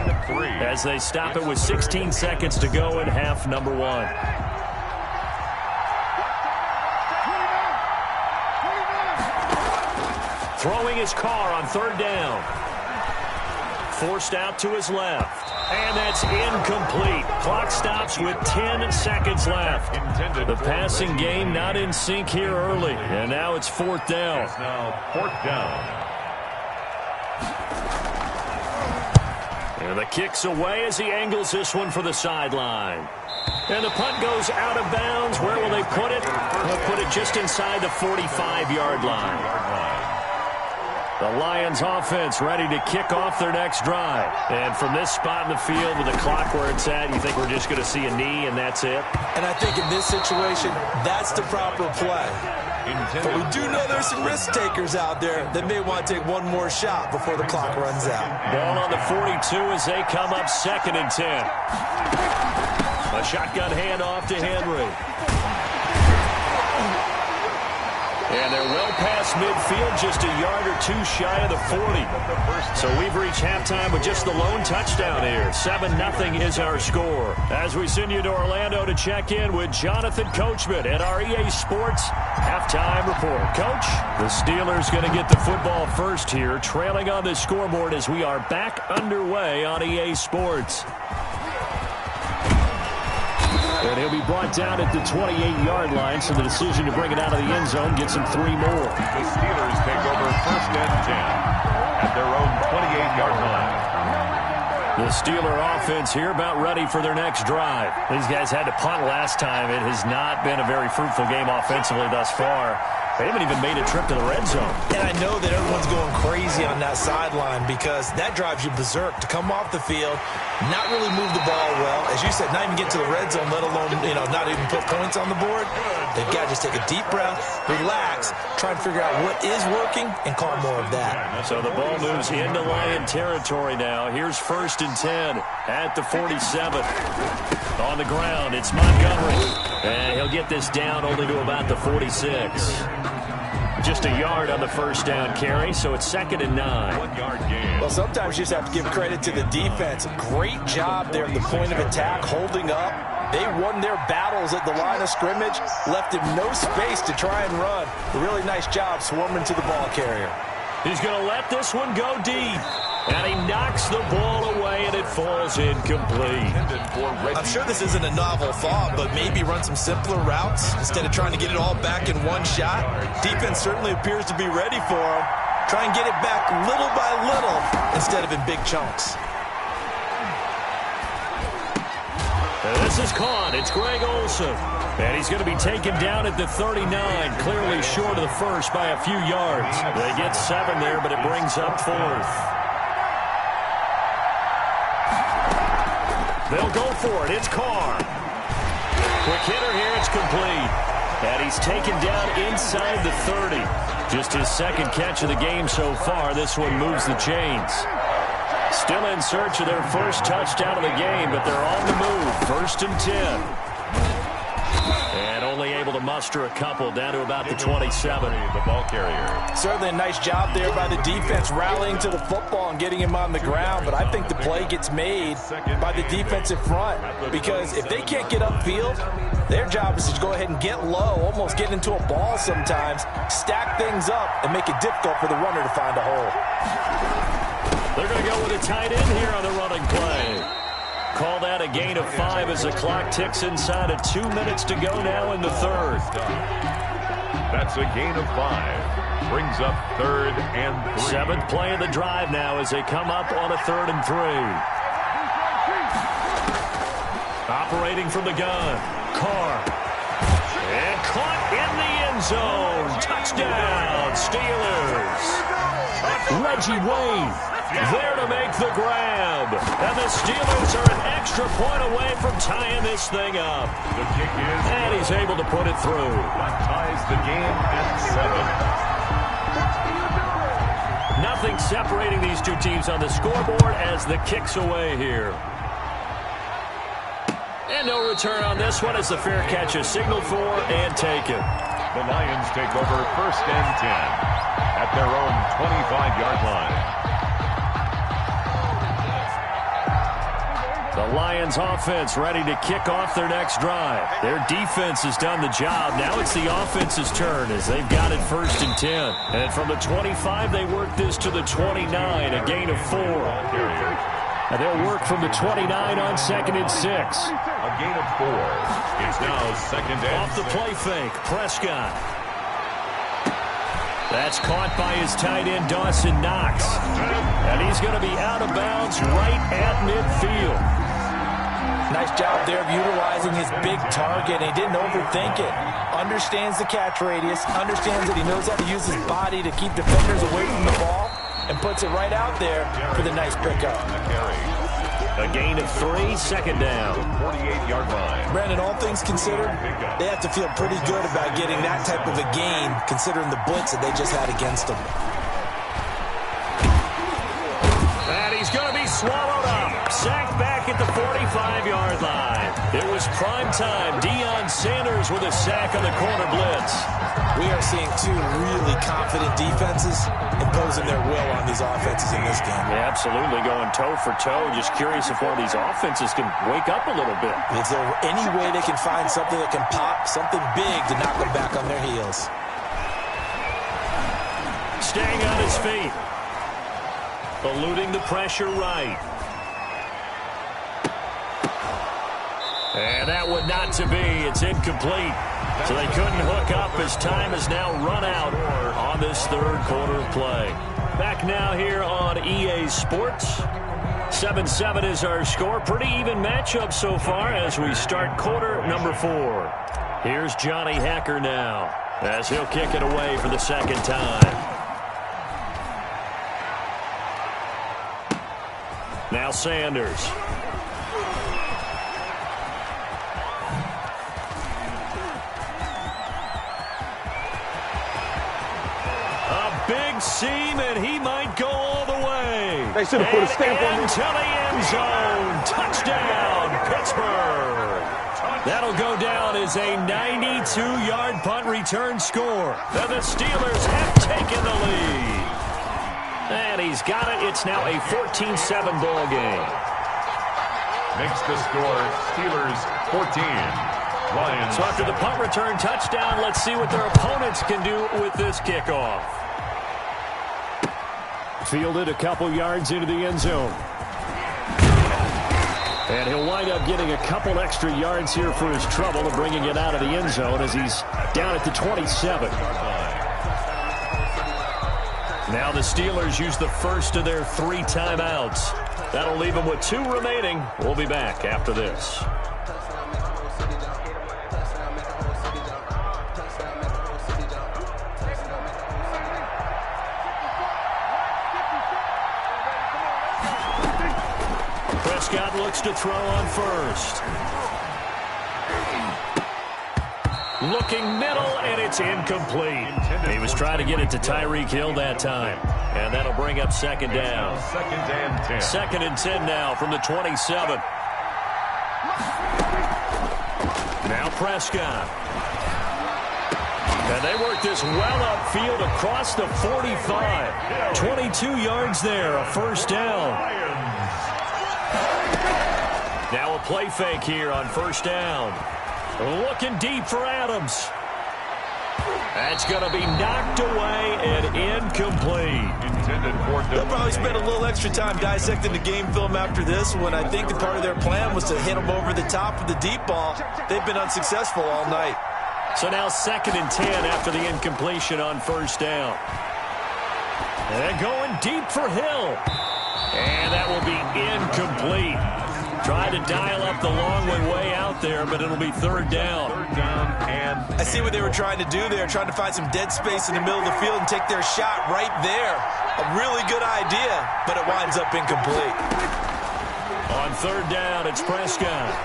as they stop it with 16 seconds to go in half number 1. Throwing his car on 3rd down. Forced out to his left. And that's incomplete. Clock stops with 10 seconds left. The passing game not in sync here early. And now it's 4th down. It's now 4th down. And the kick's away as he angles this one for the sideline. And the punt goes out of bounds. Where will they put it? They'll put it just inside the 45-yard line. The Lions offense ready to kick off their next drive. And from this spot in the field with the clock where it's at, you think we're just going to see a knee and that's it? And I think in this situation, that's the proper play. But we do know there's some risk takers out there that may want to take one more shot before the clock runs out. Ball on the 42 as they come up 2nd and 10. A shotgun handoff to Henry. And they're well past midfield, just a yard or 2 shy of the 40. So we've reached halftime with just the lone touchdown here. 7-0 is our score. As we send you to Orlando to check in with Jonathan Coachman at our EA Sports Halftime Report. Coach, the Steelers going to get the football first here, trailing on the scoreboard as we are back underway on EA Sports. And he'll be brought down at the 28-yard line, so the decision to bring it out of the end zone gets him 3 more. The Steelers take over 1st and 10 at their own 28-yard line. The Steeler offense here about ready for their next drive. These guys had to punt last time. It has not been a very fruitful game offensively thus far. They haven't even made a trip to the red zone. And I know that everyone's going crazy on that sideline because that drives you berserk to come off the field, not really move the ball well. As you said, not even get to the red zone, let alone, not even put points on the board. They've got to just take a deep breath, relax, try and figure out what is working, and call more of that. So the ball moves into Lion territory now. Here's 1st and 10 at the 47. On the ground, it's Montgomery. And he'll get this down only to about the 46. Just a yard on the first down carry, so it's 2nd and 9. 1 yard gain. Well, sometimes you just have to give credit to the defense. Great job there at the point of attack, holding up. They won their battles at the line of scrimmage, left him no space to try and run. A really nice job swarming to the ball carrier. He's going to let this one go deep. And he knocks the ball away, and it falls incomplete. I'm sure this isn't a novel thought, but maybe run some simpler routes instead of trying to get it all back in one shot. Defense certainly appears to be ready for him. Try and get it back little by little instead of in big chunks. This is caught. It's Greg Olsen. And he's going to be taken down at the 39, clearly short of the first by a few yards. They get 7 there, but it brings up 4th. They'll go for it. It's Carr. Quick hitter here. It's complete. And he's taken down inside the 30. Just his 2nd catch of the game so far. This one moves the chains. Still in search of their first touchdown of the game, but they're on the move. 1st and 10. And only able to muster a couple down to about the 27. The ball carrier. Certainly a nice job there by the defense rallying to the football and getting him on the ground, but I think the play gets made by the defensive front because if they can't get upfield, their job is to go ahead and get low, almost get into a ball sometimes, stack things up, and make it difficult for the runner to find a hole. They're going to go with a tight end here on the running play. Call that a gain of 5 as the clock ticks inside of 2 minutes to go now in the 3rd. That's a gain of 5. Brings up 3rd and 3. 7th play of the drive now as they come up on a 3rd and 3. Operating from the gun, Carr. And caught in the end zone. Touchdown, Steelers. Reggie Wayne there to make the grab. And the Steelers are an extra point away from tying this thing up. The kick is. And he's able to put it through. That ties the game at 7. Nothing separating these two teams on the scoreboard as the kick's away here. And no return on this one as the fair catch is signaled for and taken. The Lions take over 1st and 10 at their own 25-yard line. The Lions offense ready to kick off their next drive. Their defense has done the job. Now it's the offense's turn as they've got it 1st and 10. And from the 25, they work this to the 29, a gain of 4. And they'll work from the 29 on 2nd and 6. A gain of 4. It's now 2nd and 6. Off the play fake, Prescott. That's caught by his tight end, Dawson Knox. And he's going to be out of bounds right at midfield. Nice job there of utilizing his big target, and he didn't overthink it. Understands the catch radius, understands that he knows how to use his body to keep defenders away from the ball, and puts it right out there for the nice pickup. A gain of 3, 2nd down. 48-yard line. Brandon, all things considered, they have to feel pretty good about getting that type of a gain, considering the blitz that they just had against them. And he's going to be swallowed up. Sacked back at the 45-yard line. It was prime time. Deion Sanders with a sack on the corner blitz. We are seeing two really confident defenses imposing their will on these offenses in this game. Yeah, absolutely, going toe for toe. Just curious if one of these offenses can wake up a little bit. Is there any way they can find something that can pop, something big to knock them back on their heels? Staying on his feet. Eluding the pressure right. And that one not to be. It's incomplete. So they couldn't hook up as time has now run out on this 3rd quarter of play. Back now here on EA Sports. 7-7 is our score. Pretty even matchup so far as we start quarter number 4. Here's Johnny Hacker now. as he'll kick it away for the second time. Now Sanders. A big seam, and he might go all the way. They should have put a stamp on into the end zone. Touchdown, Pittsburgh. That'll go down as a 92-yard punt return score. And the Steelers have taken the lead. And he's got it. It's now a 14-7 ball game. Makes the score Steelers 14. Lions. So after the punt return touchdown, let's see what their opponents can do with this kickoff. Fielded a couple yards into the end zone. And he'll wind up getting a couple extra yards here for his trouble of bringing it out of the end zone as he's down at the 27. Now the Steelers use the first of their 3 timeouts. That'll leave them with 2 remaining. We'll be back after this. Prescott looks to throw on first. Looking middle, and it's incomplete. He was trying to get it to Tyreek Hill that time. And that'll bring up second down. Second and 10. Second and 10 now from the 27. Now Prescott. And they work this well upfield across the 45. 22 yards there, a first down. Now a play fake here on first down. Looking deep for Adams. That's going to be knocked away and incomplete. They'll probably spend a little extra time dissecting the game film after this one. I think the part of their plan was to hit them over the top of the deep ball. They've been unsuccessful all night. So now second and 10 after the incompletion on first down. And going deep for Hill. And that will be incomplete. Tried to dial up the long way out there, but it'll be third down. And I see what they were trying to do there, trying to find some dead space in the middle of the field and take their shot right there. A really good idea, but it winds up incomplete. On third down, it's Prescott.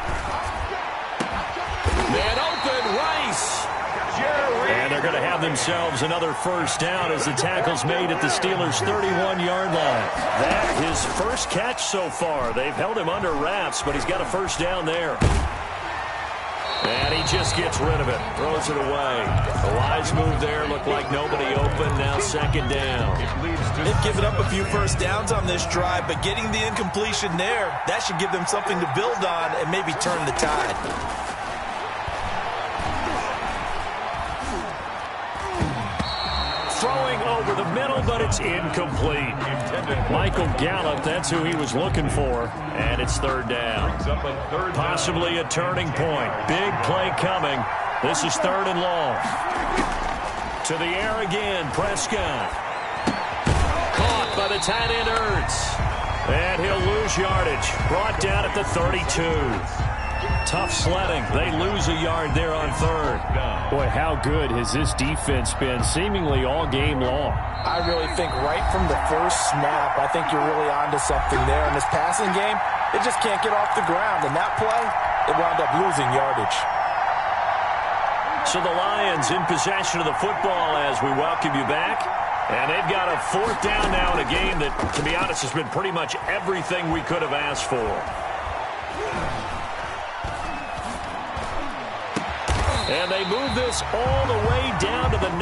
Man open, Rice. And they're going to have themselves another first down as the tackle's made at the Steelers' 31-yard line. That his first catch so far. They've held him under wraps, but he's got a first down there. And he just gets rid of it, throws it away. A wise move there, looked like nobody open, now second down. They've given up a few first downs on this drive, but getting the incompletion there, that should give them something to build on and maybe turn the tide. Throwing over the middle, but it's incomplete. Michael Gallup, that's who he was looking for. And it's third down. Possibly a turning point. Big play coming. This is third and long. To the air again, Prescott. Caught by the tight end Ertz. And he'll lose yardage. Brought down at the 32. Tough sledding. They lose a yard there on third. Boy, how good has this defense been seemingly all game long? I really think right from the first snap, I think you're really onto something there. In this passing game, it just can't get off the ground. And that play, it wound up losing yardage. So the Lions in possession of the football as we welcome you back. And they've got a fourth down now in a game that, to be honest, has been pretty much everything we could have asked for. And they move this all the way down to the 9.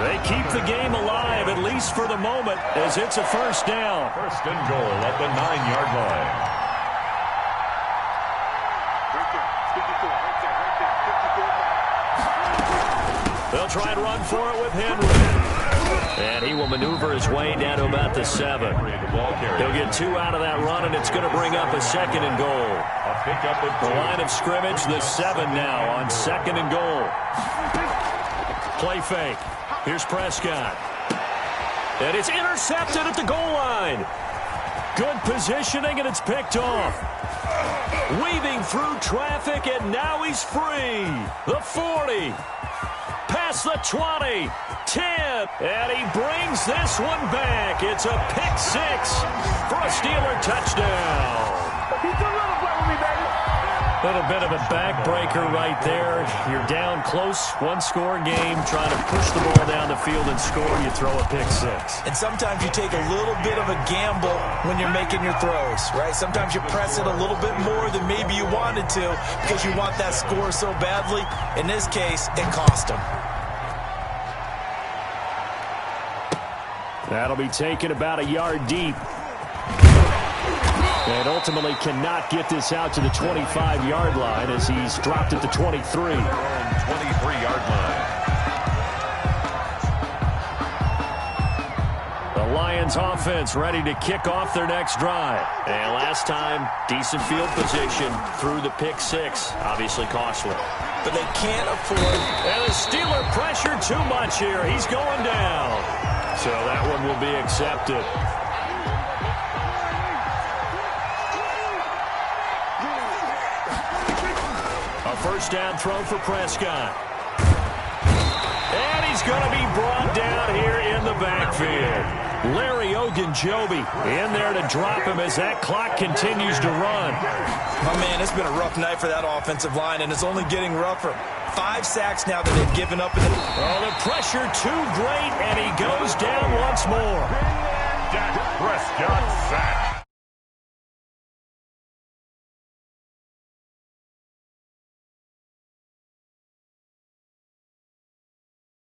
They keep the game alive, at least for the moment, as it's a first down. First and goal at the 9-yard line. They'll try and run for it with Henry. And he will maneuver his way down to about the 7. He'll get 2 out of that run, and it's going to bring up a second and goal. The line of scrimmage, the 7 now on second and goal. Play fake. Here's Prescott. And it's intercepted at the goal line. Good positioning, and it's picked off. Weaving through traffic, and now he's free. The 40. past the 20, 10, and he brings this one back. It's a pick six for a Steeler touchdown. Little bit of a backbreaker right there. You're down close, one-score game, trying to push the ball down the field and score. You throw a pick six. And sometimes you take a little bit of a gamble when you're making your throws, right? Sometimes you press it a little bit more than maybe you wanted to because you want that score so badly. In this case, it cost him. That'll be taken about a yard deep. And ultimately cannot get this out to the 25-yard line as he's dropped at the 23. 23-yard line. The Lions offense ready to kick off their next drive. And last time, decent field position through the pick six. Obviously costly. But they can't afford. And the Steeler pressure too much here. He's going down. So that one will be accepted. First down throw for Prescott. And he's going to be brought down here in the backfield. Larry Ogunjobi in there to drop him as that clock continues to run. Oh, man, it's been a rough night for that offensive line, and it's only getting rougher. 5 sacks now that they've given up. Oh, the pressure too great, and he goes down once more. Dak Prescott sacked.